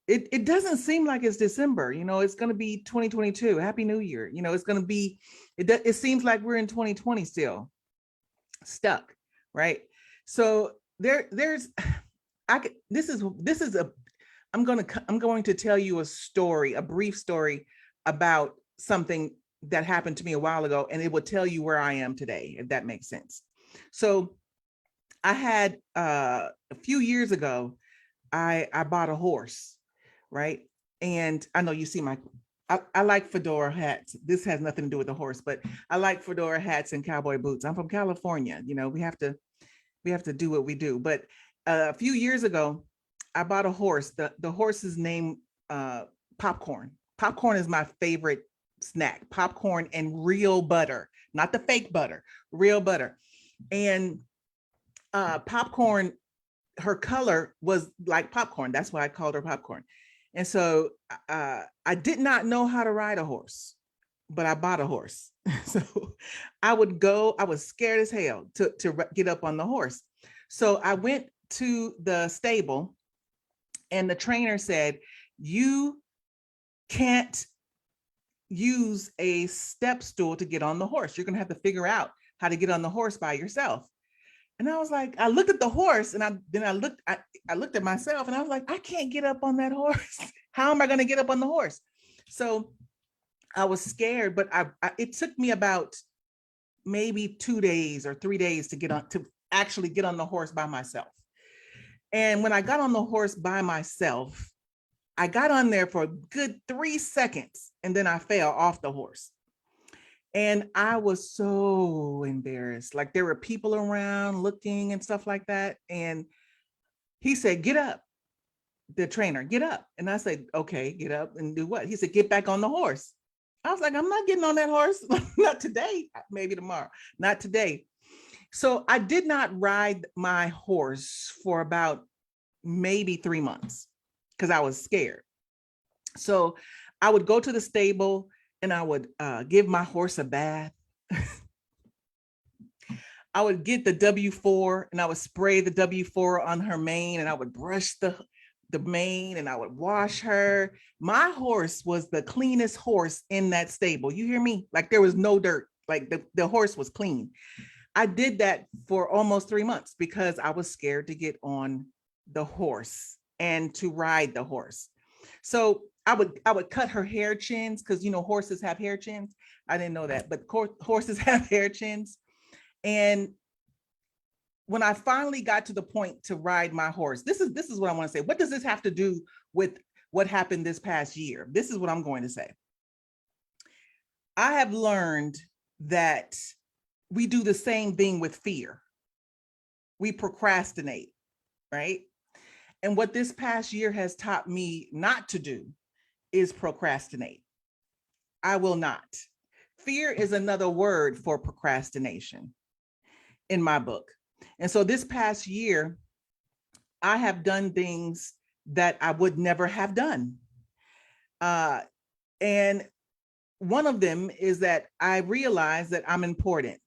It doesn't seem like it's December, it's going to be 2022. Happy New Year. It's going to be, it seems like we're in 2020 still stuck. Right. So I'm going to tell you a brief story about something that happened to me a while ago, and it will tell you where I am today, if that makes sense. So I had a few years ago, I bought a horse. Right. And I know you see I like fedora hats. This has nothing to do with the horse, but I like fedora hats and cowboy boots. I'm from California. We have to do what we do. But a few years ago, I bought a horse. The horse's name, Popcorn. Popcorn is my favorite snack. Popcorn and real butter, not the fake butter, real butter. And Popcorn, her color was like popcorn. That's why I called her Popcorn. And so I did not know how to ride a horse, but I bought a horse. So I was scared as hell to get up on the horse. So I went to the stable, and the trainer said, you can't use a step stool to get on the horse. You're going to have to figure out how to get on the horse by yourself. And I was like, I looked at the horse and I looked at myself and I was like, I can't get up on that horse. How am I going to get up on the horse? So I was scared, but it took me about maybe 2 days or 3 days to actually get on the horse by myself. And when I got on the horse by myself, I got on there for a good 3 seconds and then I fell off the horse. And I was so embarrassed. Like there were people around looking and stuff like that. And he said, get up, the trainer, get up. And I said, okay, get up and do what? He said, get back on the horse. I was like, I'm not getting on that horse. Not today, maybe tomorrow, not today. So I did not ride my horse for about maybe 3 months because I was scared. So I would go to the stable and I would give my horse a bath. I would get the W4 and I would spray the W4 on her mane and I would brush the mane and I would wash her. My horse was the cleanest horse in that stable. You hear me? Like there was no dirt, like the horse was clean. I did that for almost 3 months because I was scared to get on the horse and to ride the horse. So I would cut her hair chins because, you know, horses have hair chins. I didn't know that, but horses have hair chins. And when I finally got to the point to ride my horse, this is what I want to say. What does this have to do with what happened this past year? This is what I'm going to say. I have learned that we do the same thing with fear. We procrastinate, right? And what this past year has taught me not to do is procrastinate. I will not. Fear is another word for procrastination in my book. And so this past year, I have done things that I would never have done. And one of them is that I realize that I'm important.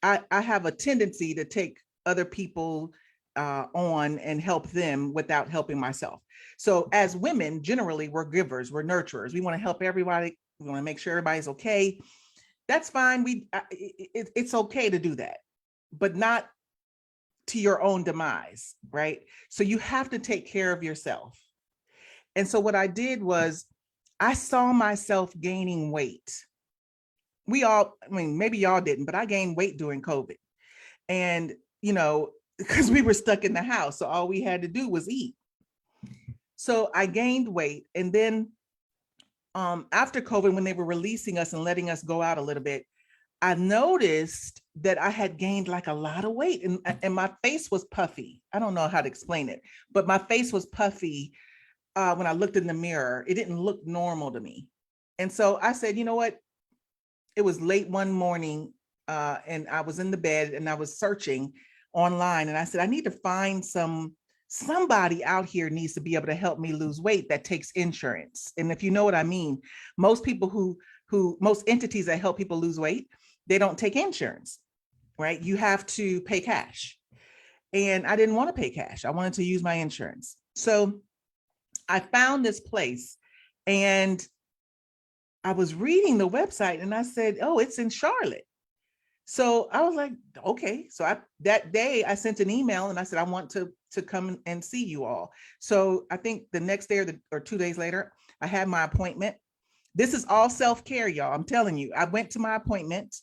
I have a tendency to take other people on and help them without helping myself. So as women, generally, we're givers, we're nurturers. We want to help everybody. We want to make sure everybody's okay. That's fine. It's okay to do that, but not to your own demise, right? So you have to take care of yourself. And so what I did was I saw myself gaining weight. Maybe y'all didn't, but I gained weight during COVID. And, you know, because we were stuck in the house. So all we had to do was eat. So I gained weight. And then after COVID, when they were releasing us and letting us go out a little bit, I noticed that I had gained like a lot of weight and my face was puffy. I don't know how to explain it, but my face was puffy when I looked in the mirror. It didn't look normal to me. And so I said, you know what? It was late one morning and I was in the bed and I was searching online and I said, I need to find somebody out here needs to be able to help me lose weight that takes insurance. And if you know what I mean, most people most entities that help people lose weight, they don't take insurance, right? You have to pay cash. And I didn't want to pay cash. I wanted to use my insurance. So I found this place and I was reading the website and I said, oh, it's in Charlotte. So I was like, okay. So that day I sent an email and I said, I want to come and see you all. So I think the next day or 2 days later, I had my appointment. This is all self-care, y'all. I'm telling you, I went to my appointment.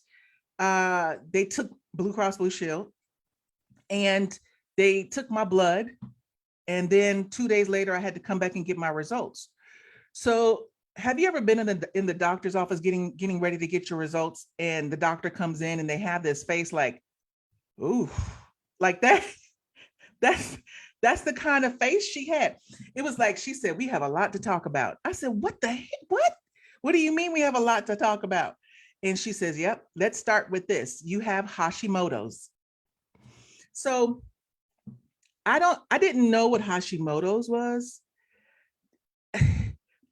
They took Blue Cross Blue Shield and they took my blood. And then 2 days later, I had to come back and get my results. So have you ever been in the doctor's office getting ready to get your results and the doctor comes in and they have this face like, ooh, like that? That's the kind of face she had. It was like, she said, we have a lot to talk about. I said, what the heck? What do you mean we have a lot to talk about? And she says, yep, let's start with this. You have Hashimoto's. So I didn't know what Hashimoto's was,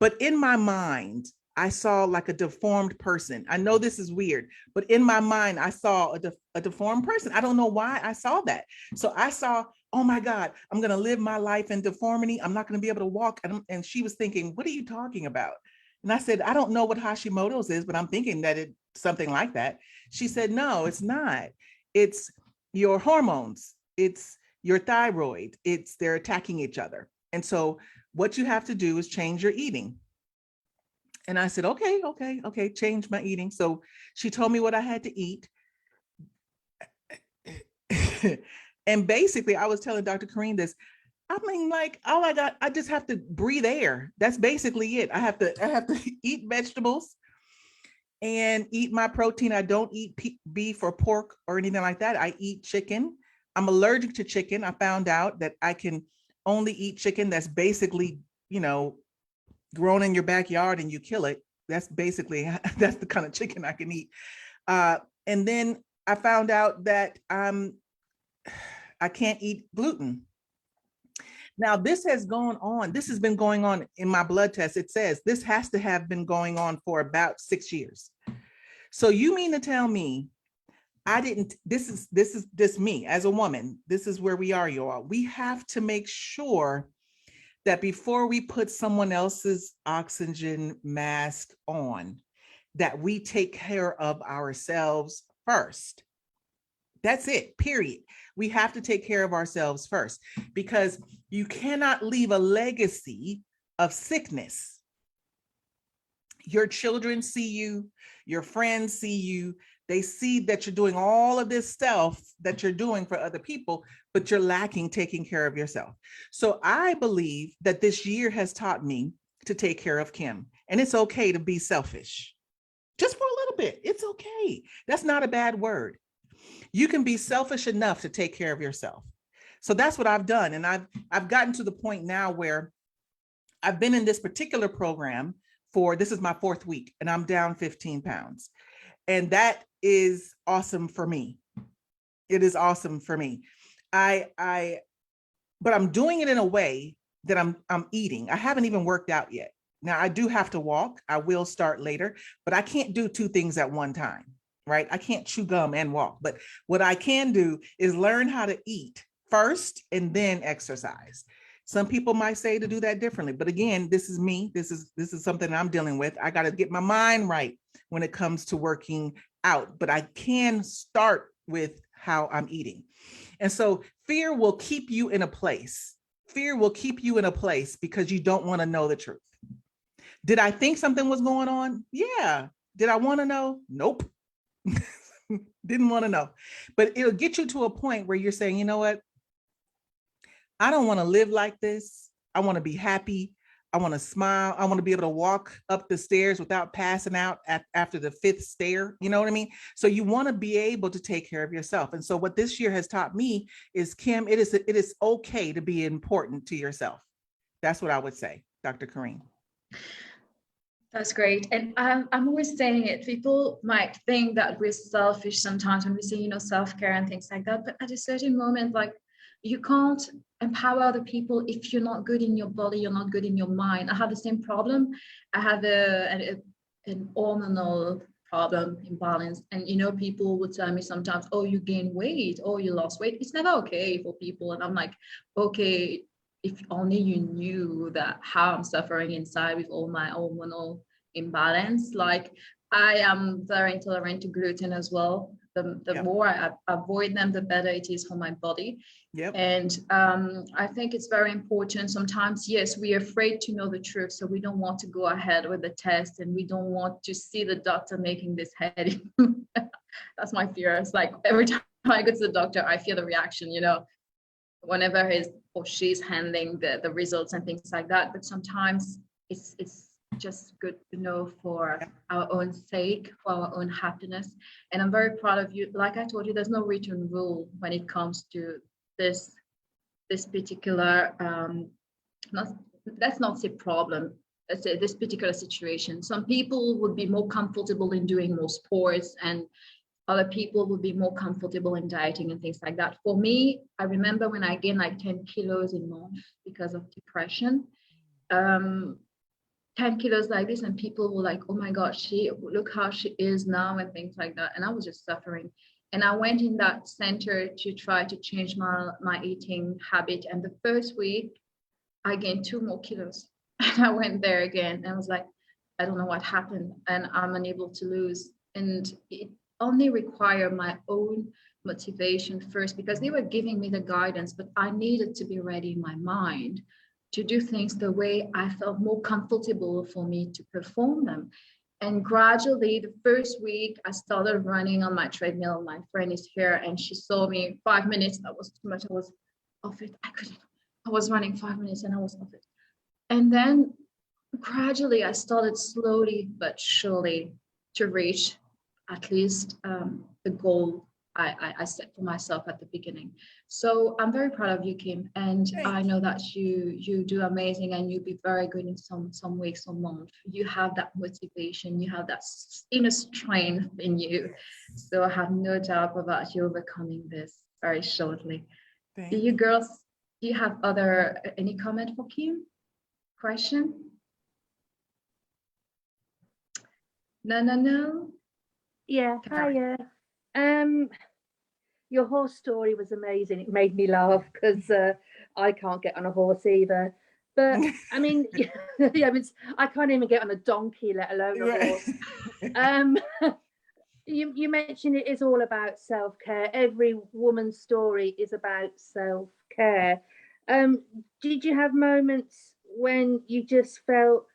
but in my mind, I saw like a deformed person. I know this is weird, but in my mind, I saw a deformed person. I don't know why I saw that. So I saw, oh my God, I'm going to live my life in deformity. I'm not going to be able to walk. And she was thinking, what are you talking about? And I said, I don't know what Hashimoto's is, but I'm thinking that it's something like that. She said, no, it's not. It's your hormones. It's your thyroid. They're attacking each other. And so what you have to do is change your eating. And I said, okay, change my eating. So she told me what I had to eat. And basically I was telling Dr.Carine this, I mean, like, all I just have to breathe air. That's basically it. I have to eat vegetables and eat my protein. I don't eat beef or pork or anything like that. I eat chicken. I'm allergic to chicken. I found out that I can only eat chicken that's basically, grown in your backyard and you kill it. That's basically, that's the kind of chicken I can eat. And then I found out that I can't eat gluten. Now, this has been going on in my blood test. It says this has to have been going on for about 6 years. So you mean to tell me this is me as a woman. This is where we are, y'all. We have to make sure that before we put someone else's oxygen mask on, that we take care of ourselves first. That's it, period. We have to take care of ourselves first, because you cannot leave a legacy of sickness. Your children see you, your friends see you, they see that you're doing all of this stuff that you're doing for other people, but you're lacking taking care of yourself. So I believe that this year has taught me to take care of Kim, and it's okay to be selfish. Just for a little bit, it's okay. That's not a bad word. You can be selfish enough to take care of yourself. So that's what I've done. And I've gotten to the point now where I've been in this particular program this is my 4th week, and I'm down 15 pounds. And that is awesome for me. It is awesome for me. But I'm doing it in a way that I'm eating. I haven't even worked out yet. Now I do have to walk. I will start later, but I can't do 2 things at one time. Right? I can't chew gum and walk, but what I can do is learn how to eat first and then exercise. Some people might say to do that differently, but again, this is me. This is something I'm dealing with. I got to get my mind right when it comes to working out, but I can start with how I'm eating. And so fear will keep you in a place. Fear will keep you in a place because you don't want to know the truth. Did I think something was going on? Yeah. Did I want to know? Nope. Didn't want to know. But it'll get you to a point where you're saying, you know what? I don't want to live like this. I want to be happy. I want to smile. I want to be able to walk up the stairs without passing out after the 5th stair. You know what I mean? So you want to be able to take care of yourself. And so what this year has taught me is, Kim, it is okay to be important to yourself. That's what I would say, Dr.Carine. That's great. And I'm always saying it. People might think that we're selfish sometimes when we say, self-care and things like that. But at a certain moment, like, you can't empower other people if you're not good in your body, you're not good in your mind. I have the same problem. I have an hormonal problem, imbalance. And, people would tell me sometimes, oh, you gain weight, oh, you lost weight. It's never okay for people. And I'm like, okay, if only you knew that how I'm suffering inside with all my hormonal imbalance. Like, I am very intolerant to gluten as well. The more I avoid them, the better it is for my body. Yep. And I think it's very important. Sometimes, yes, we're afraid to know the truth, so we don't want to go ahead with the test, and we don't want to see the doctor making this headache. That's my fear. It's like every time I go to the doctor, I feel the reaction, whenever his or she's handling the results and things like that. But sometimes it's just good to know for our own sake, for our own happiness. And I'm very proud of you. Like I told you, there's no written rule when it comes to this particular, let's not say problem, let's say this particular situation. Some people would be more comfortable in doing more sports, and other people would be more comfortable in dieting and things like that. For me, I remember when I gained like 10 kilos in month because of depression, 10 kilos like this, and people were like, oh my God, look how she is now and things like that. And I was just suffering. And I went in that center to try to change my eating habit. And the first week, I gained 2 more kilos. And I went there again and I was like, I don't know what happened, and I'm unable to lose. And only require my own motivation first, because they were giving me the guidance, but I needed to be ready in my mind to do things the way I felt more comfortable for me to perform them. And gradually, the first week, I started running on my treadmill. My friend is here, and she saw me 5 minutes. That was too much. I was off it. I was running 5 minutes and I was off it. And then gradually, I started slowly but surely to reach at least the goal I set for myself at the beginning. So I'm very proud of you, Kim, and I know that you do amazing, and you'll be very good in some weeks or months. You have that motivation, you have that inner strength in you. So I have no doubt about you overcoming this very shortly. Do you girls, do you have any comment for Kim? Question? No. Yeah, hiya. Your horse story was amazing. It made me laugh because I can't get on a horse either. But I mean, yeah, I can't even get on a donkey, let alone a horse. You mentioned it is all about self-care. Every woman's story is about self-care. Did you have moments when you just felt,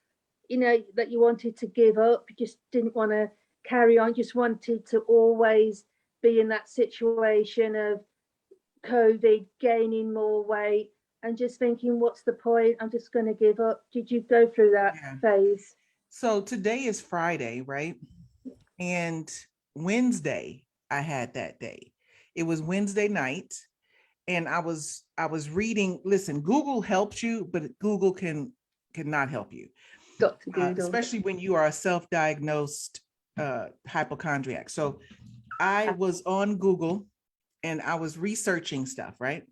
that you wanted to give up, you just didn't want to carry on, just wanted to always be in that situation of COVID, gaining more weight and just thinking, what's the point? I'm just going to give up. Did you go through that phase? So today is Friday, right? And Wednesday, I had that day. It was Wednesday night. And I was reading, listen, Google helps you, but Google cannot help you. Especially when you are a self-diagnosed hypochondriac. So I was on Google and I was researching stuff, right?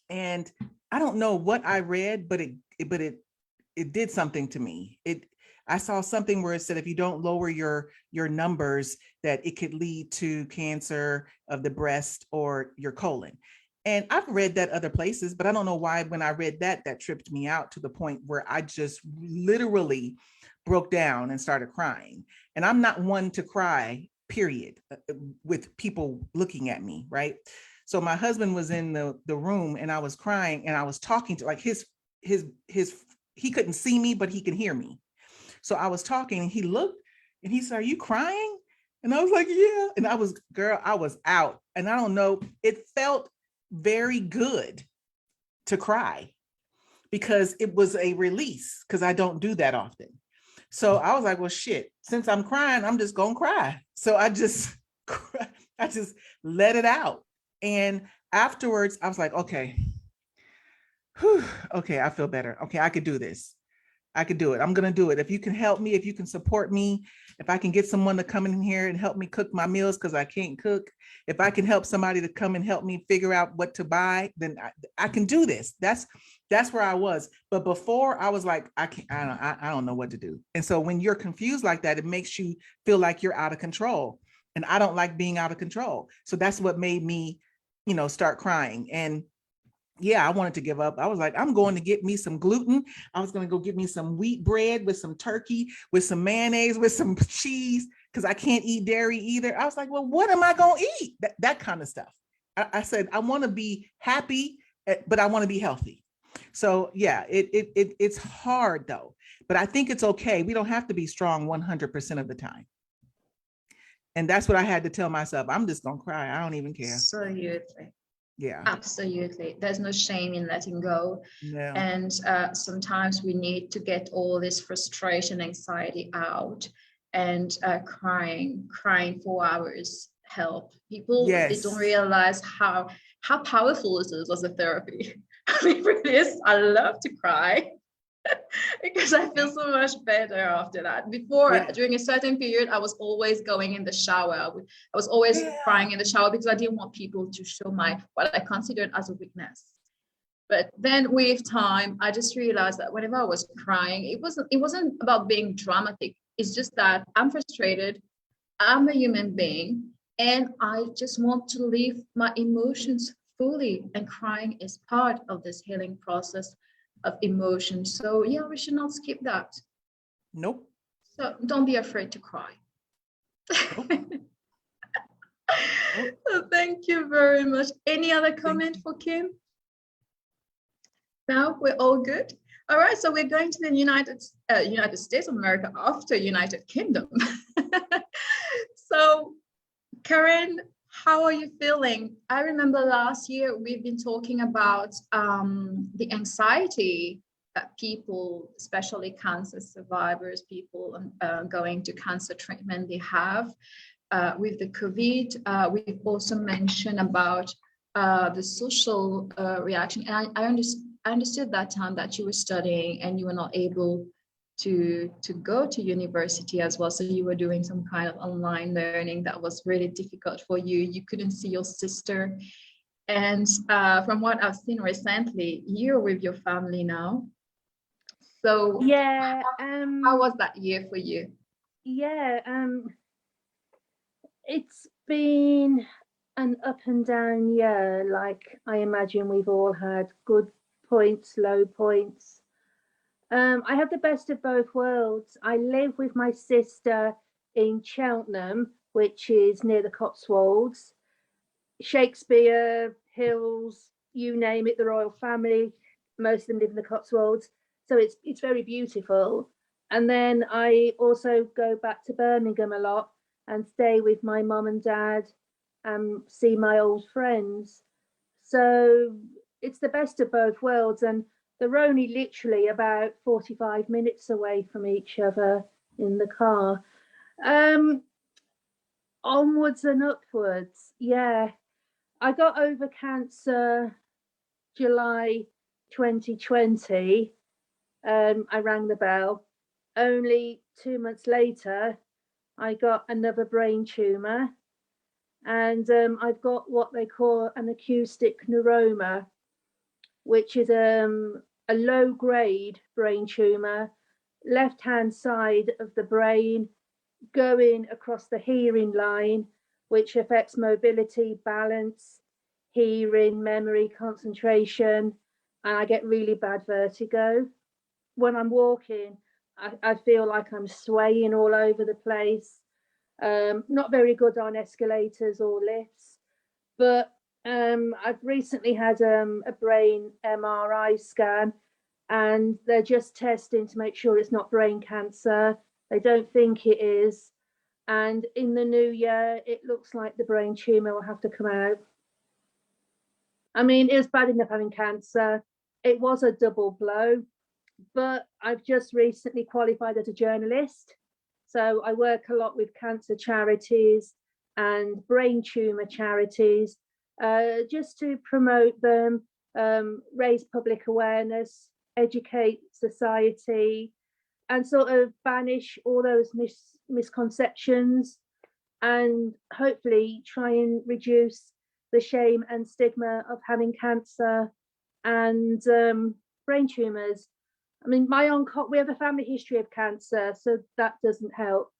And I don't know what I read, but it did something to me. I saw something where it said if you don't lower your numbers, that it could lead to cancer of the breast or your colon. And I've read that other places, but I don't know why when I read that tripped me out to the point where I just literally broke down and started crying. And I'm not one to cry, period, with people looking at me, right? So my husband was in the room and I was crying and I was talking to like his he couldn't see me, but he could hear me. So I was talking and he looked and he said, "Are you crying?" And I was like, "Yeah." And I was out. And I don't know, it felt very good to cry because it was a release, because I don't do that often. So I was like, well, shit, since I'm crying, I'm just gonna cry. So I just let it out. And afterwards I was like, okay, okay, I feel better. Okay, I could do this. I could do it. I'm going to do it. If you can help me, if you can support me, if I can get someone to come in here and help me cook my meals because I can't cook, if I can help somebody to come and help me figure out what to buy, then I can do this. That's where I was. But before I was like, I don't know what to do. And so when you're confused like that, it makes you feel like you're out of control. And I don't like being out of control. So that's what made me, start crying. And yeah, I wanted to give up. I was like, I'm going to get me some gluten. I was going to go get me some wheat bread with some turkey, with some mayonnaise, with some cheese, because I can't eat dairy either. I was like, well, what am I going to eat? That kind of stuff. I said, I want to be happy, but I want to be healthy. So yeah, it's hard though, but I think it's okay. We don't have to be strong 100% of the time. And that's what I had to tell myself. I'm just going to cry. I don't even care. Absolutely. Yeah, absolutely. There's no shame in letting go. No. And sometimes we need to get all this frustration, anxiety out, and crying for hours help. People, they don't realize how powerful this is as a therapy. I mean, really is. I love to cry because I feel so much better after that. Before, during a certain period, I was always going in the shower. I was always crying in the shower because I didn't want people to show what I considered as a weakness. But then with time, I just realized that whenever I was crying, it wasn't about being dramatic. It's just that I'm frustrated. I'm a human being, and I just want to live my emotions fully. And crying is part of this healing process of emotion. So yeah, we should not skip that. Nope. So don't be afraid to cry. Nope. Thank you very much. Any other comment for Kim? No, we're all good. All right, so we're going to the United States of America after United Kingdom. So, Karen, how are you feeling? I remember last year we've been talking about the anxiety that people, especially cancer survivors, people going to cancer treatment, they have with the COVID. We've also mentioned about the social reaction. And I understood that time that you were studying and you were not able to go to university as well. So you were doing some kind of online learning that was really difficult for you. You couldn't see your sister. And from what I've seen recently, you're with your family now. So yeah, how was that year for you? Yeah, it's been an up and down year. Like I imagine we've all had good points, low points. I have the best of both worlds. I live with my sister in Cheltenham, which is near the Cotswolds. Shakespeare, Hills, you name it, the royal family, most of them live in the Cotswolds. So it's very beautiful. And then I also go back to Birmingham a lot and stay with my mum and dad and see my old friends. So it's the best of both worlds. And they're only literally about 45 minutes away from each other in the car. Onwards and upwards, yeah. I got over cancer July 2020. I rang the bell. Only 2 months later, I got another brain tumour. And I've got what they call an acoustic neuroma, which is a low-grade brain tumour, left-hand side of the brain, going across the hearing line, which affects mobility, balance, hearing, memory, concentration, and I get really bad vertigo. When I'm walking, I feel like I'm swaying all over the place. Not very good on escalators or lifts, but I've recently had a brain MRI scan, and they're just testing to make sure it's not brain cancer. They don't think it is. And in the new year, it looks like the brain tumour will have to come out. I mean, it was bad enough having cancer. It was a double blow, but I've just recently qualified as a journalist. So I work a lot with cancer charities and brain tumour charities, just to promote them, raise public awareness, educate society, and sort of banish all those misconceptions, and hopefully try and reduce the shame and stigma of having cancer and brain tumours. I mean, we have a family history of cancer, so that doesn't help.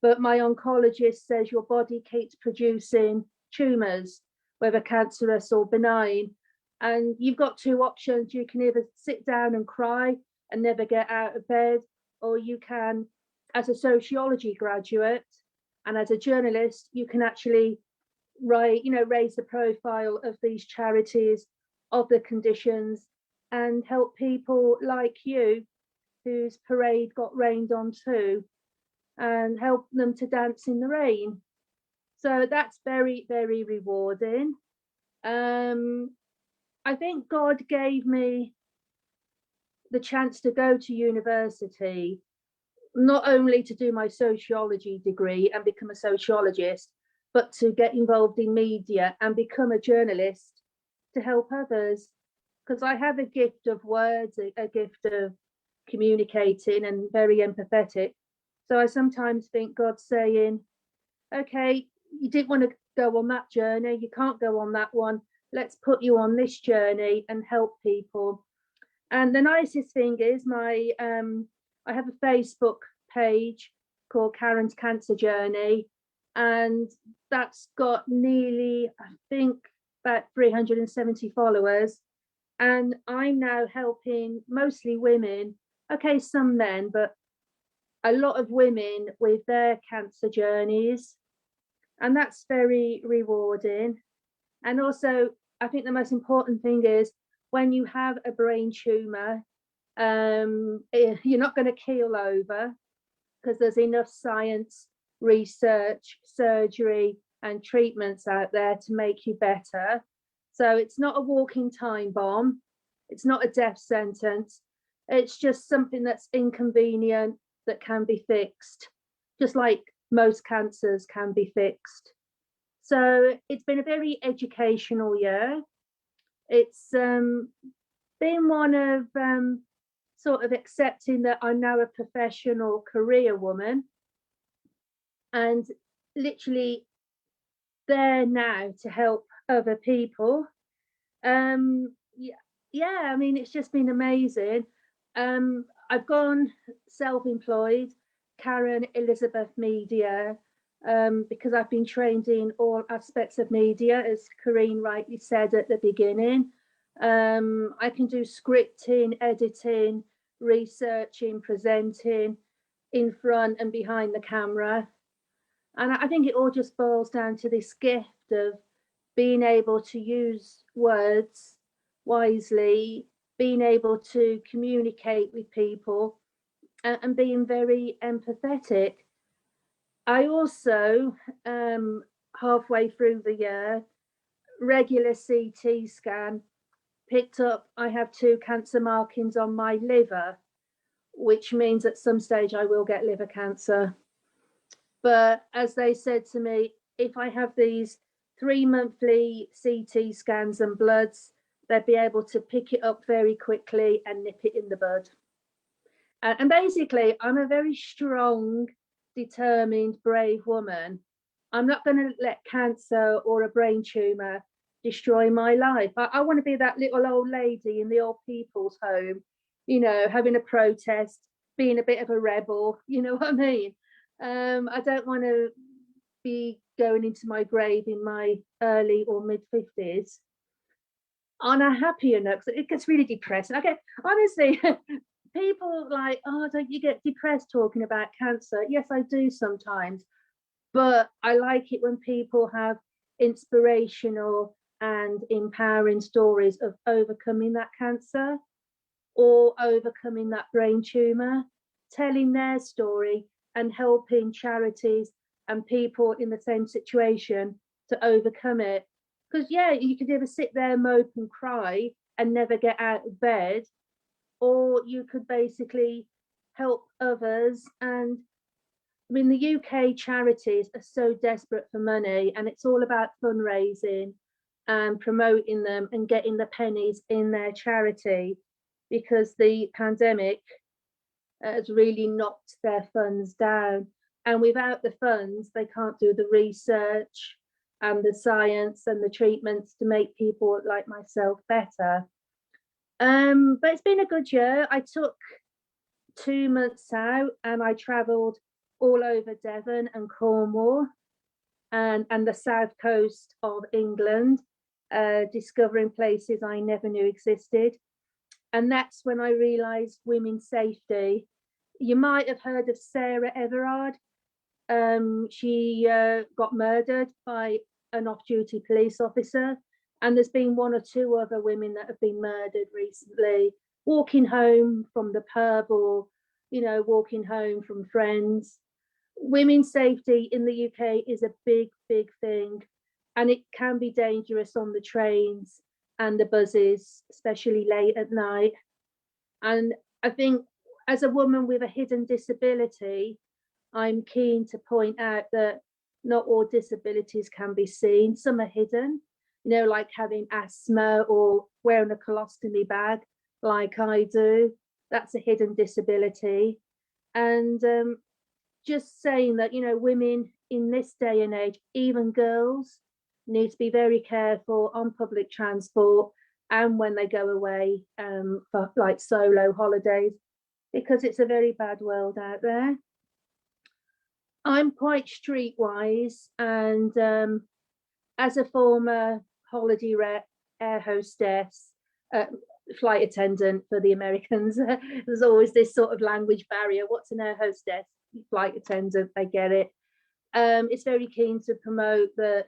But my oncologist says your body keeps producing tumours, whether cancerous or benign. And you've got two options. You can either sit down and cry and never get out of bed, or you can, as a sociology graduate and as a journalist, you can actually raise the profile of these charities, of the conditions, and help people like you, whose parade got rained on too, and help them to dance in the rain. So that's very, very rewarding. I think God gave me the chance to go to university, not only to do my sociology degree and become a sociologist, but to get involved in media and become a journalist to help others. Because I have a gift of words, a gift of communicating, and very empathetic. So I sometimes think God's saying, okay, you didn't want to go on that journey, you can't go on that one. Let's put you on this journey and help people. And the nicest thing is I have a Facebook page called Karen's Cancer Journey, and that's got nearly, I think, about 370 followers. And I'm now helping mostly women, okay, some men, but a lot of women with their cancer journeys. and that's very rewarding. And also, I think the most important thing is when you have a brain tumor, you're not going to keel over, because there's enough science, research, surgery, and treatments out there to make you better. So it's not a walking time bomb. It's not a death sentence. It's just something that's inconvenient that can be fixed, just like most cancers can be fixed. So it's been a very educational year. It's been one of sort of accepting that I'm now a professional career woman, and literally there now to help other people. Yeah, I mean, it's just been amazing. I've gone self-employed, Karen Elizabeth Media, because I've been trained in all aspects of media, as Carine rightly said at the beginning. I can do scripting, editing, researching, presenting in front and behind the camera. And I think it all just boils down to this gift of being able to use words wisely, being able to communicate with people, and being very empathetic. I also, halfway through the year, regular CT scan, picked up I have 2 cancer markings on my liver, which means at some stage I will get liver cancer. But as they said to me, if I have these 3 monthly CT scans and bloods, they'd be able to pick it up very quickly and nip it in the bud. And basically, I'm a very strong, determined, brave woman. I'm not going to let cancer or a brain tumor destroy my life. I want to be that little old lady in the old people's home, you know, having a protest, being a bit of a rebel, you know what I mean? I don't want to be going into my grave in my early or mid 50s on a happier note, because it gets really depressing. I get, honestly, people like, oh, don't you get depressed talking about cancer? Yes, I do sometimes, but I like it when people have inspirational and empowering stories of overcoming that cancer or overcoming that brain tumor, telling their story and helping charities and people in the same situation to overcome it. Because yeah, you could either sit there, mope and cry and never get out of bed, or you could basically help others. And I mean, the UK charities are so desperate for money, and it's all about fundraising and promoting them and getting the pennies in their charity, because the pandemic has really knocked their funds down. And without the funds, they can't do the research and the science and the treatments to make people like myself better. But it's been a good year. I took 2 months out and I travelled all over Devon and Cornwall and the south coast of England, discovering places I never knew existed. And that's when I realised women's safety. You might have heard of Sarah Everard. She got murdered by an off-duty police officer, and there's been 1 or 2 other women that have been murdered recently, walking home from the pub or, you know, walking home from friends. Women's safety in the UK is a big, big thing, and it can be dangerous on the trains and the buses, especially late at night. And I think as a woman with a hidden disability, I'm keen to point out that not all disabilities can be seen. Some are hidden, you know, like having asthma or wearing a colostomy bag like I do. That's a hidden disability. And just saying that, you know, women in this day and age, even girls, need to be very careful on public transport and when they go away for like solo holidays, because it's a very bad world out there. I'm quite streetwise, and as a former holiday rep, air hostess, flight attendant for the Americans, there's always this sort of language barrier. What's an air hostess? Flight attendant, they get it. it's very keen to promote that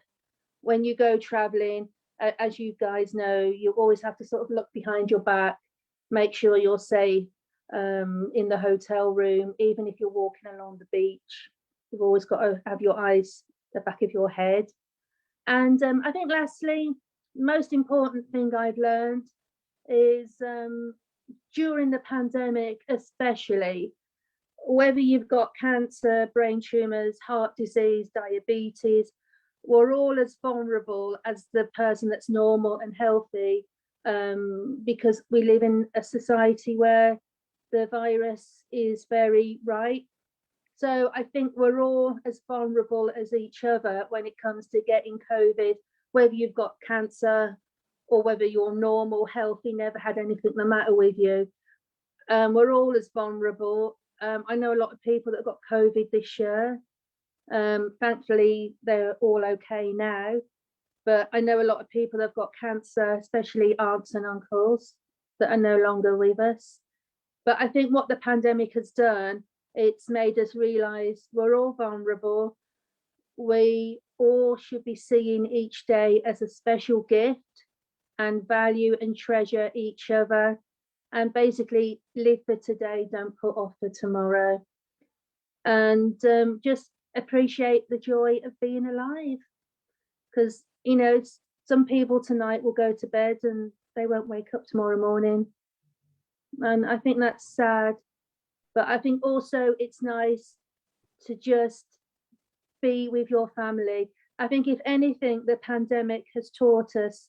when you go traveling, as you guys know, you always have to sort of look behind your back, make sure you're safe in the hotel room, even if you're walking along the beach. You've always got to have your eyes the back of your head. And I think lastly, most important thing I've learned is during the pandemic, especially, whether you've got cancer, brain tumors, heart disease, diabetes, we're all as vulnerable as the person that's normal and healthy, because we live in a society where the virus is very right. So I think we're all as vulnerable as each other when it comes to getting COVID, whether you've got cancer or whether you're normal, healthy, never had anything the matter with you. We're all as vulnerable. I know a lot of people that got COVID this year. Thankfully, they're all okay now. But I know a lot of people that have got cancer, especially aunts and uncles that are no longer with us. But I think what the pandemic has done, it's made us realise we're all vulnerable. We all should be seeing each day as a special gift and value and treasure each other, and basically live for today, don't put off for tomorrow. And just appreciate the joy of being alive. Because, you know, some people tonight will go to bed and they won't wake up tomorrow morning. And I think that's sad. But I think also it's nice to just be with your family. I think if anything, the pandemic has taught us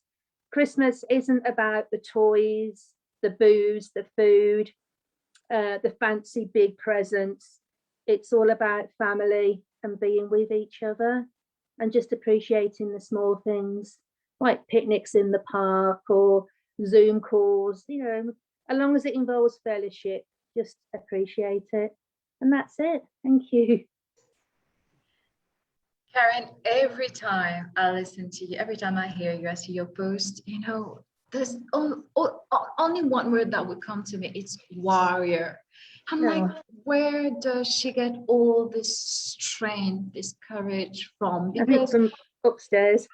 Christmas isn't about the toys, the booze, the food, the fancy big presents. It's all about family and being with each other and just appreciating the small things like picnics in the park or Zoom calls, you know, as long as it involves fellowship, just appreciate it. And that's it. Thank you. Karen, every time I listen to you, every time I hear you, I see your post, you know, there's only one word that would come to me. It's warrior. I'm like, where does she get all this strength, this courage from? Because I think from upstairs.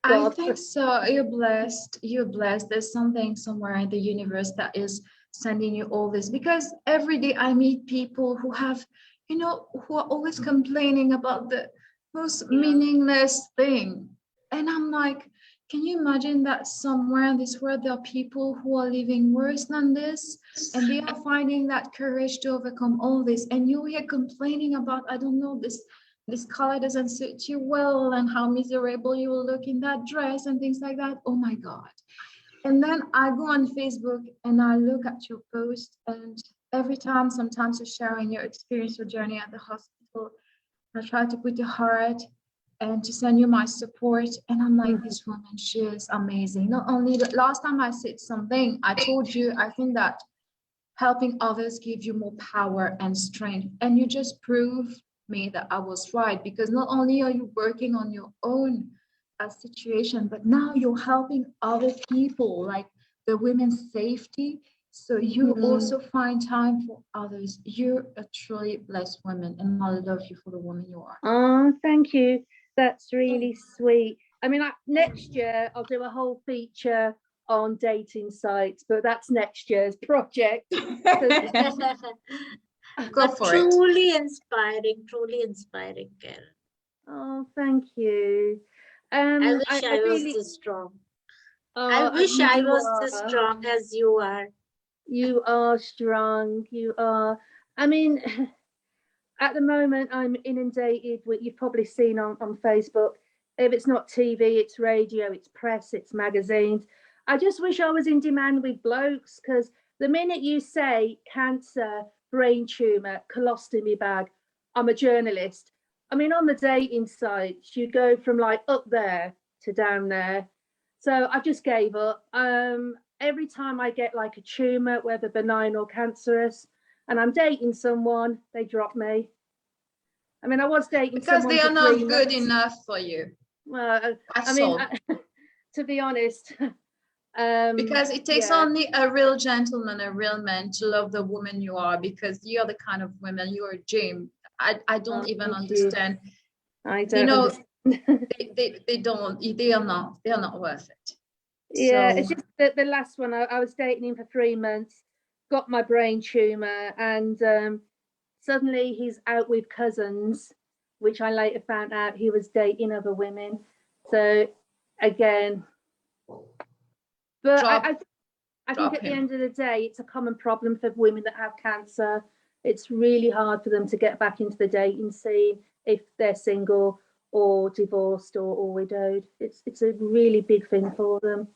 I think so. You're blessed. You're blessed. There's something somewhere in the universe that is sending you all this. Because every day I meet people who have, you know, who are always complaining about the most meaningless thing. And I'm like, can you imagine that somewhere in this world there are people who are living worse than this, and they are finding that courage to overcome all this, and you're here complaining about, I don't know, this color doesn't suit you well and how miserable you will look in that dress and things like that. Oh my God. And then I go on Facebook and I look at your post, and every time, sometimes you're sharing your experience, your journey at the hospital, I try to put a heart and to send you my support. And I'm like, this woman, she is amazing. Not only the last time I said something, I told you, I think that helping others gives you more power and strength. And you just proved me that I was right, because not only are you working on your own situation, but now you're helping other people, like the women's safety. So you also find time for others. You're a truly blessed woman, and I love you for the woman you are. Oh, thank you. That's really sweet. I mean, next year I'll do a whole feature on dating sites, but that's next year's project. Go for it. Truly inspiring, Karen. Oh, thank you. I wish I was this strong. I wish I was as strong as you are. You are strong. You are. I mean, at the moment, I'm inundated with, you've probably seen on Facebook, if it's not TV, it's radio, it's press, it's magazines. I just wish I was in demand with blokes, because the minute you say cancer, brain tumor, colostomy bag, I'm a journalist. I mean, on the dating sites, you go from like up there to down there. So I just gave up. Every time I get like a tumor, whether benign or cancerous, and I'm dating someone, they drop me. I mean, I was dating because they are not good enough for you. Well, I mean, to be honest, because it takes only a real gentleman, a real man to love the woman you are, because you're the kind of woman, you're a gem. I don't even thank you. understand. I don't You know, understand. they are not worth it. Yeah, So, it's just that the last one, I was dating him for 3 months, got my brain tumor, and suddenly he's out with cousins, which I later found out he was dating other women. So again, but I think at the end of the day, it's a common problem for women that have cancer. It's really hard for them to get back into the dating scene if they're single or divorced or widowed. It's a really big thing for them.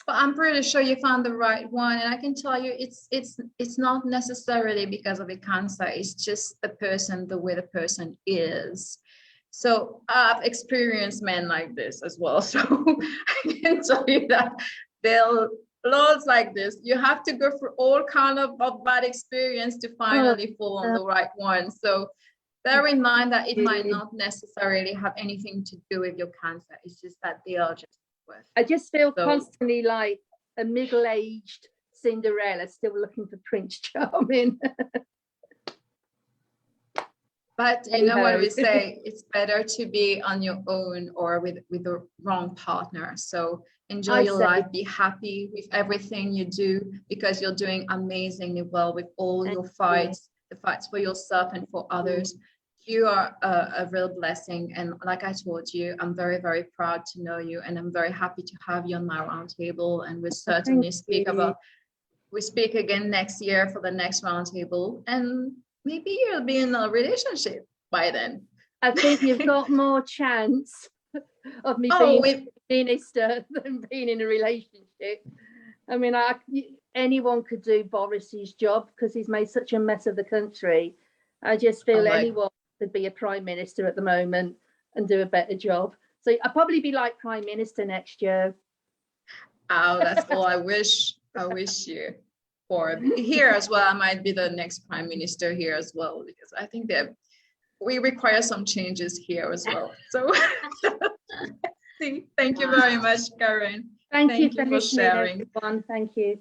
but I'm pretty sure you found the right one, and I can tell you, it's not necessarily because of a cancer. It's just the way the person is. So I've experienced men like this as well. So I can tell you that they'll loads like this. You have to go through all kind of bad experience to finally fall on the right one. So bear in mind that it might not necessarily have anything to do with your cancer. It's just that they are just worth it. I just feel constantly like a middle-aged Cinderella still looking for Prince Charming. But you know what we say, it's better to be on your own or with the wrong partner. So enjoy your life, be happy with everything you do, because you're doing amazingly well with all your fights, the fights for yourself and for others. You are a real blessing. And like I told you, I'm very, very proud to know you, and I'm very happy to have you on my roundtable. And we'll certainly speak again next year for the next roundtable. And maybe you'll be in a relationship by then. I think you've got more chance of me being a minister than being in a relationship. I mean, anyone could do Boris's job because he's made such a mess of the country. I just feel anyone could be a prime minister at the moment and do a better job. So I'll probably be like prime minister next year. Oh, that's all I wish you. Or here as well, I might be the next prime minister here as well, because I think that we require some changes here as well. So thank you very much, Karen. Thank you for sharing. Everyone. Thank you.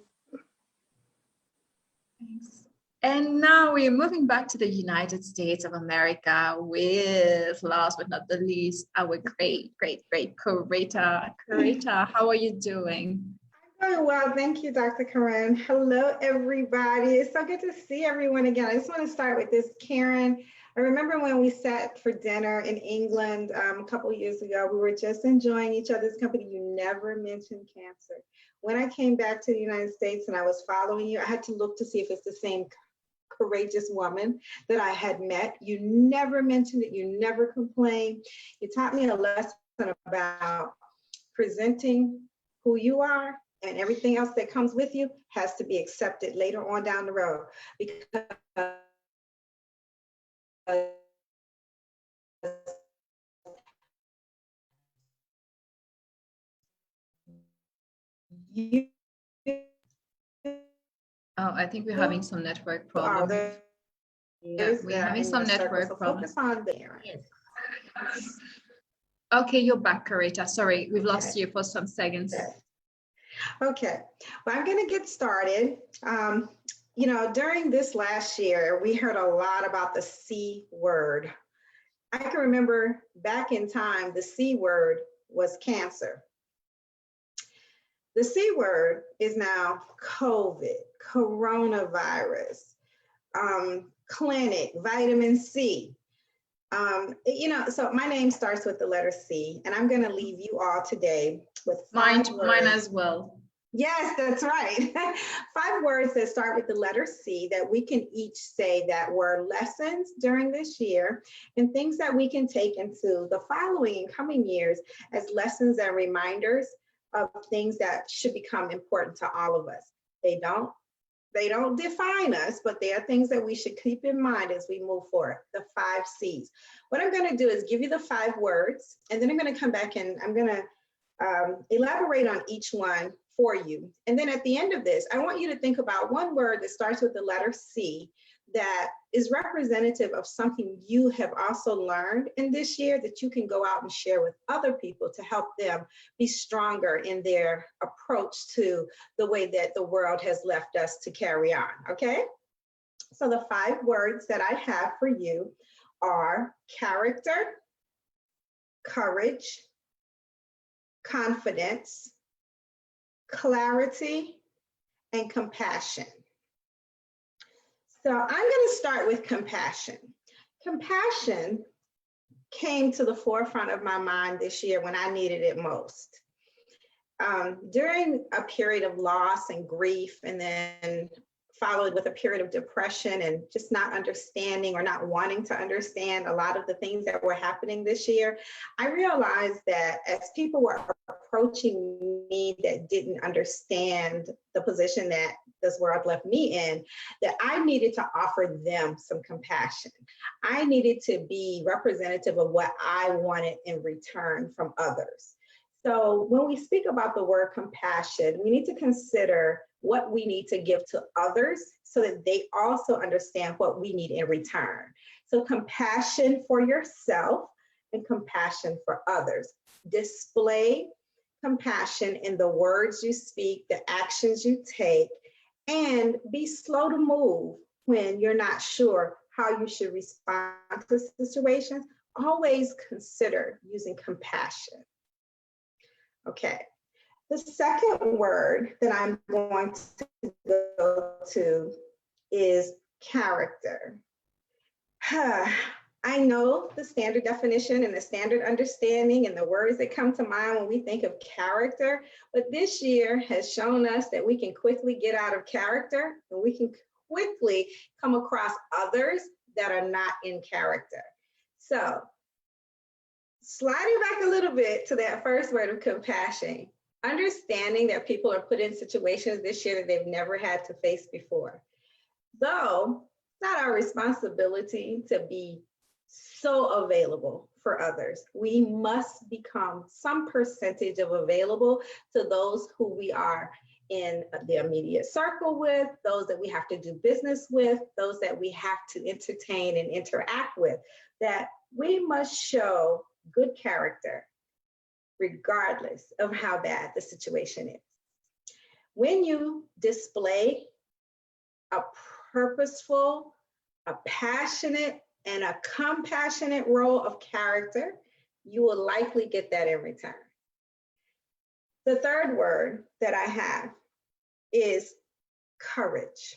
Thanks. And now we're moving back to the United States of America with, last but not the least, our great Corretta. Corretta, how are you doing? Very well, thank you, Dr-Carine. Hello, everybody. It's so good to see everyone again. I just want to start with this, Karen. I remember when we sat for dinner in England a couple of years ago, we were just enjoying each other's company. You never mentioned cancer. When I came back to the United States and I was following you, I had to look to see if it's the same courageous woman that I had met. You never mentioned it. You never complained. You taught me a lesson about presenting who you are, and everything else that comes with you has to be accepted later on down the road, because I think we're having some network problems. We're having some network problems. Okay, you're back, Corretta. Sorry, we've lost you for some seconds. Okay, well, I'm going to get started. You know, during this last year, we heard a lot about the C word. I can remember back in time, the C word was cancer. The C word is now COVID, coronavirus, clinic, vitamin C. You know, so my name starts with the letter C, and I'm going to leave you all today with mine as well. Yes, that's right. 5 words that start with the letter C that we can each say that were lessons during this year, and things that we can take into the following and coming years as lessons and reminders of things that should become important to all of us. They don't define us, but they are things that we should keep in mind as we move forward. The 5 C's. What I'm going to do is give you the 5 words, and then I'm going to come back and I'm going to elaborate on each one for you. And then at the end of this, I want you to think about one word that starts with the letter C that is representative of something you have also learned in this year that you can go out and share with other people to help them be stronger in their approach to the way that the world has left us to carry on, okay? So the 5 words that I have for you are character, courage, confidence, clarity, and compassion. So I'm going to start with compassion. Compassion came to the forefront of my mind this year when I needed it most. During a period of loss and grief, and then followed with a period of depression and just not understanding or not wanting to understand a lot of the things that were happening this year, I realized that as people were approaching me that didn't understand the position that this world left me in, that I needed to offer them some compassion. I needed to be representative of what I wanted in return from others. So when we speak about the word compassion, we need to consider what we need to give to others so that they also understand what we need in return. So compassion for yourself and compassion for others. Display compassion in the words you speak, the actions you take, and be slow to move when you're not sure how you should respond to situations. Always consider using compassion. Okay. The second word that I'm going to go to is character. I know the standard definition and the standard understanding and the words that come to mind when we think of character, but this year has shown us that we can quickly get out of character and we can quickly come across others that are not in character. So, sliding back a little bit to that first word of compassion, understanding that people are put in situations this year that they've never had to face before. Though it's not our responsibility to be so available for others. We must become some percentage of available to those who we are in the immediate circle with, those that we have to do business with, those that we have to entertain and interact with, that we must show good character regardless of how bad the situation is. When you display a purposeful, a passionate, and a compassionate role of character, you will likely get that in return. The third word that I have is courage.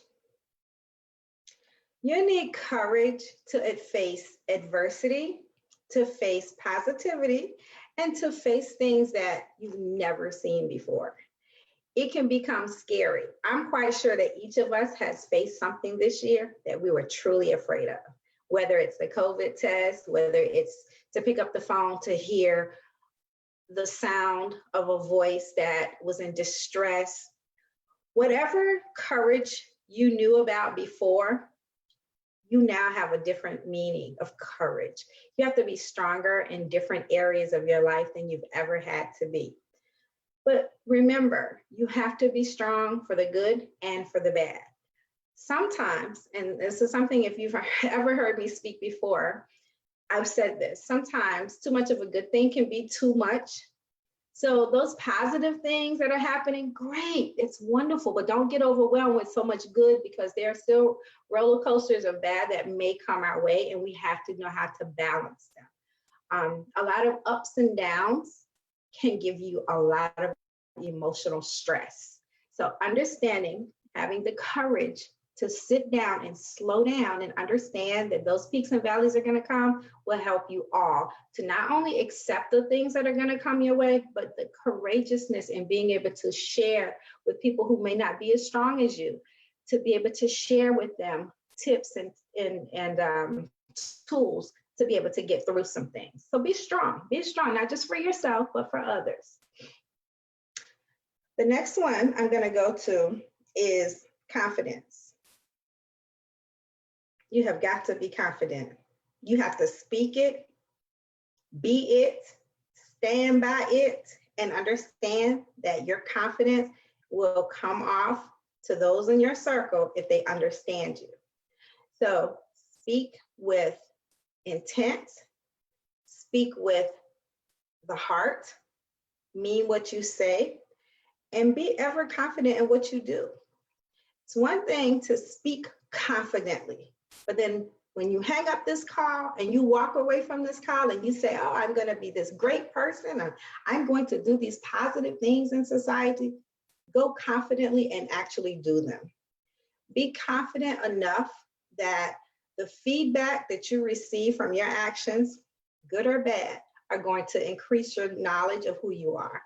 You need courage to face adversity, to face positivity, and to face things that you've never seen before. It can become scary. I'm quite sure that each of us has faced something this year that we were truly afraid of, whether it's the COVID test, whether it's to pick up the phone to hear the sound of a voice that was in distress. Whatever courage you knew about before, you now have a different meaning of courage. You have to be stronger in different areas of your life than you've ever had to be. But remember, you have to be strong for the good and for the bad. Sometimes, and this is something if you've ever heard me speak before, I've said this, sometimes too much of a good thing can be too much. So those positive things that are happening, great, it's wonderful, but don't get overwhelmed with so much good because there are still roller coasters of bad that may come our way and we have to know how to balance them. A lot of ups and downs can give you a lot of emotional stress. So understanding, having the courage to sit down and slow down and understand that those peaks and valleys are going to come will help you all to not only accept the things that are going to come your way, but the courageousness in being able to share with people who may not be as strong as you, to be able to share with them tips and tools to be able to get through some things. So be strong, not just for yourself, but for others. The next one I'm going to go to is confidence. You have got to be confident. You have to speak it, be it, stand by it, and understand that your confidence will come off to those in your circle if they understand you. So speak with intent, speak with the heart, mean what you say, and be ever confident in what you do. It's one thing to speak confidently. But then when you hang up this call and you walk away from this call and you say, oh, I'm going to be this great person, or I'm going to do these positive things in society, go confidently and actually do them. Be confident enough that the feedback that you receive from your actions, good or bad, are going to increase your knowledge of who you are.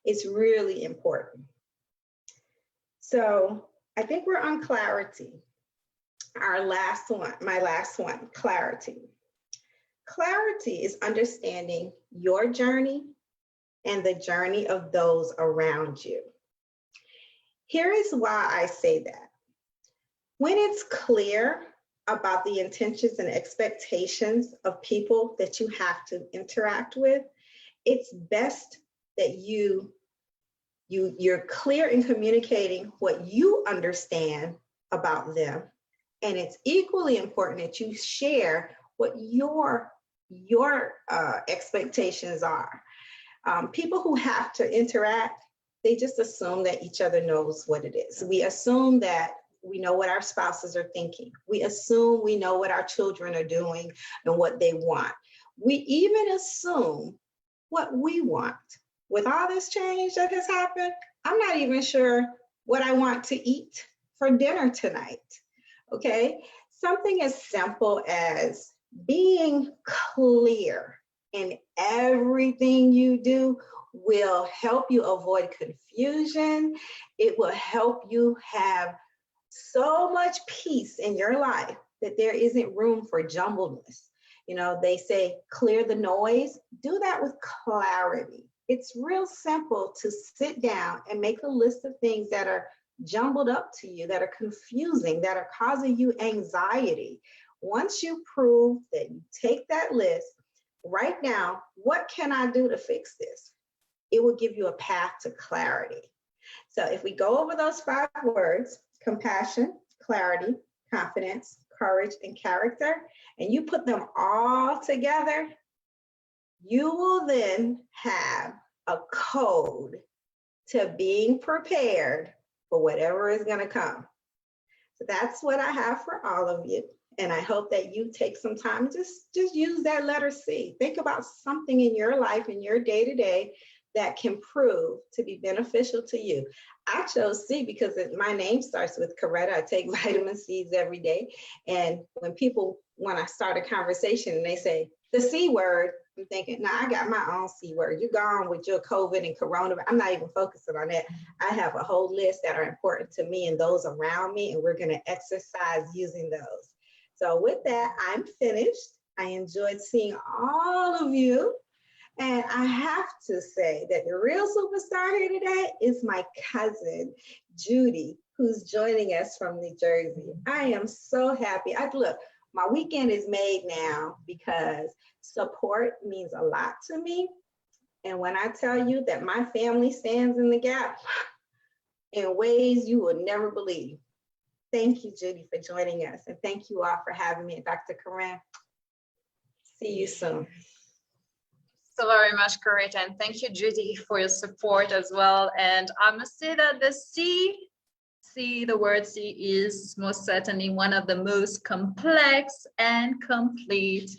It's really important. So I think we're on clarity. Our last one, my last one, clarity. Clarity is understanding your journey and the journey of those around you. Here is why I say that. When it's clear about the intentions and expectations of people that you have to interact with, it's best that you're clear in communicating what you understand about them. And it's equally important that you share what your expectations are. People who have to interact, they just assume that each other knows what it is. We assume that we know what our spouses are thinking. We assume we know what our children are doing and what they want. We even assume what we want. With all this change that has happened, I'm not even sure what I want to eat for dinner tonight. Okay, something as simple as being clear in everything you do will help you avoid confusion. It will help you have so much peace in your life that there isn't room for jumbledness. You know, they say clear the noise. Do that with clarity. It's real simple to sit down and make a list of things that are jumbled up to you, that are confusing, that are causing you anxiety. Once you prove that you take that list, right now, what can I do to fix this? It will give you a path to clarity. So if we go over those 5 words, compassion, clarity, confidence, courage, and character, and you put them all together, you will then have a code to being prepared for whatever is going to come. So that's what I have for all of you. And I hope that you take some time, just use that letter C. Think about something in your life, in your day-to-day, that can prove to be beneficial to you. I chose C because my name starts with Corretta. I take vitamin C's every day. And when I start a conversation and they say the C word, I'm thinking, I got my own C word. You're gone with your COVID and Corona. I'm not even focusing on that. I have a whole list that are important to me and those around me, and we're going to exercise using those. So with that, I'm finished. I enjoyed seeing all of you. And I have to say that the real superstar here today is my cousin, Judy, who's joining us from New Jersey. I am so happy. Look, my weekend is made now because support means a lot to me. And when I tell you that my family stands in the gap in ways you will never believe. Thank you, Judy, for joining us. And thank you all for having me. Dr-Carine, see you soon. So very much, Corretta, and thank you, Judy, for your support as well. And I must say that the word C is most certainly one of the most complex and complete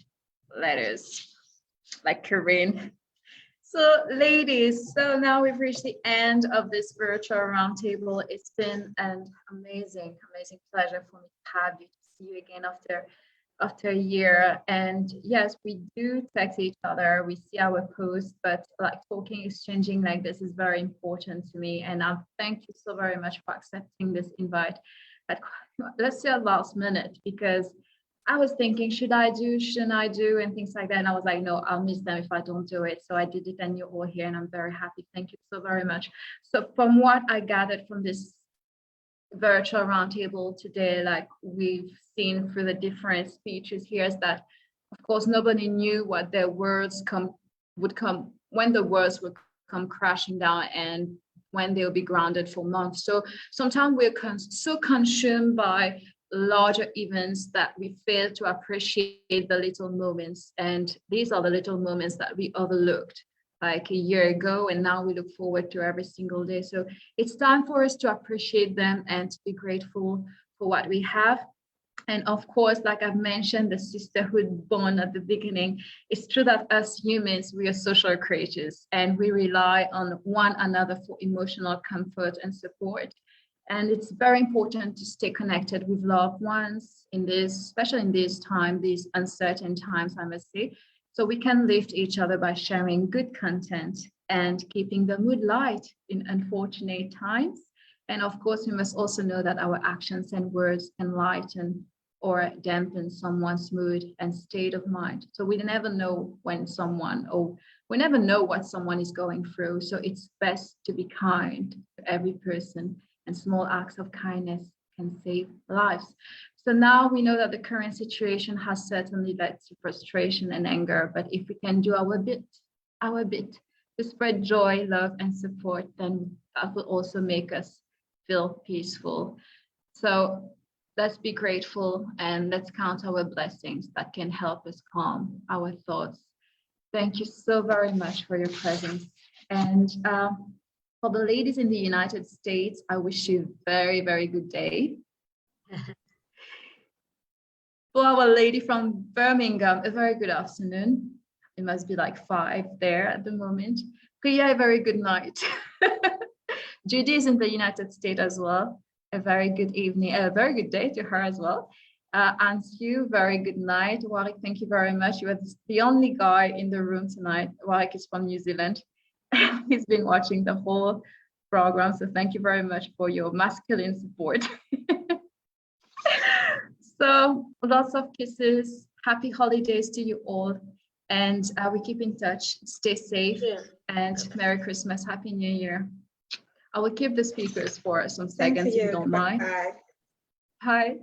letters, like Carine. So ladies, so now we've reached the end of this virtual roundtable. It's been an amazing pleasure for me to have you, to see you again after a year. And yes, we do text each other, we see our posts, but like talking, exchanging like this is very important to me. And I thank you so very much for accepting this invite at, let's say, at last minute, because I was thinking, shouldn't I do, and things like that. And I was like, no, I'll miss them if I don't do it. So I did it, and you're all here, and I'm very happy. Thank you so very much. So from what I gathered from this virtual roundtable today, like we've seen through the different speeches here, is that of course nobody knew what their words would come when the words would come crashing down and when they'll be grounded for months. So sometimes we're so consumed by larger events that we fail to appreciate the little moments, and these are the little moments that we overlooked like a year ago, and now we look forward to every single day. So it's time for us to appreciate them and to be grateful for what we have. And of course, like I've mentioned, the sisterhood bond at the beginning, it's true that as humans, we are social creatures and we rely on one another for emotional comfort and support. And it's very important to stay connected with loved ones in this, especially in this time, these uncertain times, I must say. So we can lift each other by sharing good content and keeping the mood light in unfortunate times. And of course, we must also know that our actions and words can lighten or dampen someone's mood and state of mind. So we never know when someone, or we never know what someone is going through. So it's best to be kind to every person, and small acts of kindness can save lives. So now we know that the current situation has certainly led to frustration and anger, but if we can do our bit to spread joy, love, and support, then that will also make us feel peaceful. So let's be grateful and let's count our blessings that can help us calm our thoughts. Thank you so very much for your presence. And for the ladies in the United States, I wish you a very, very good day. For our lady from Birmingham, a very good afternoon. It must be like 5 there at the moment. Priya, a very good night. Judy is in the United States as well. A very good evening, a very good day to her as well. Anshu, very good night. Warwick, thank you very much. You are the only guy in the room tonight. Warwick is from New Zealand. He's been watching the whole program, so thank you very much for your masculine support. So lots of kisses. Happy holidays to you all. And we keep in touch. Stay safe. And Merry Christmas. Happy New Year. I will keep the speakers for some seconds if you don't mind. Bye. Hi.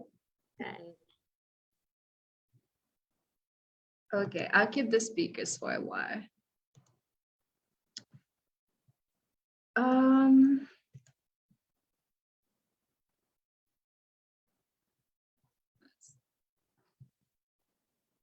Bye. Okay, I'll keep the speakers for a while.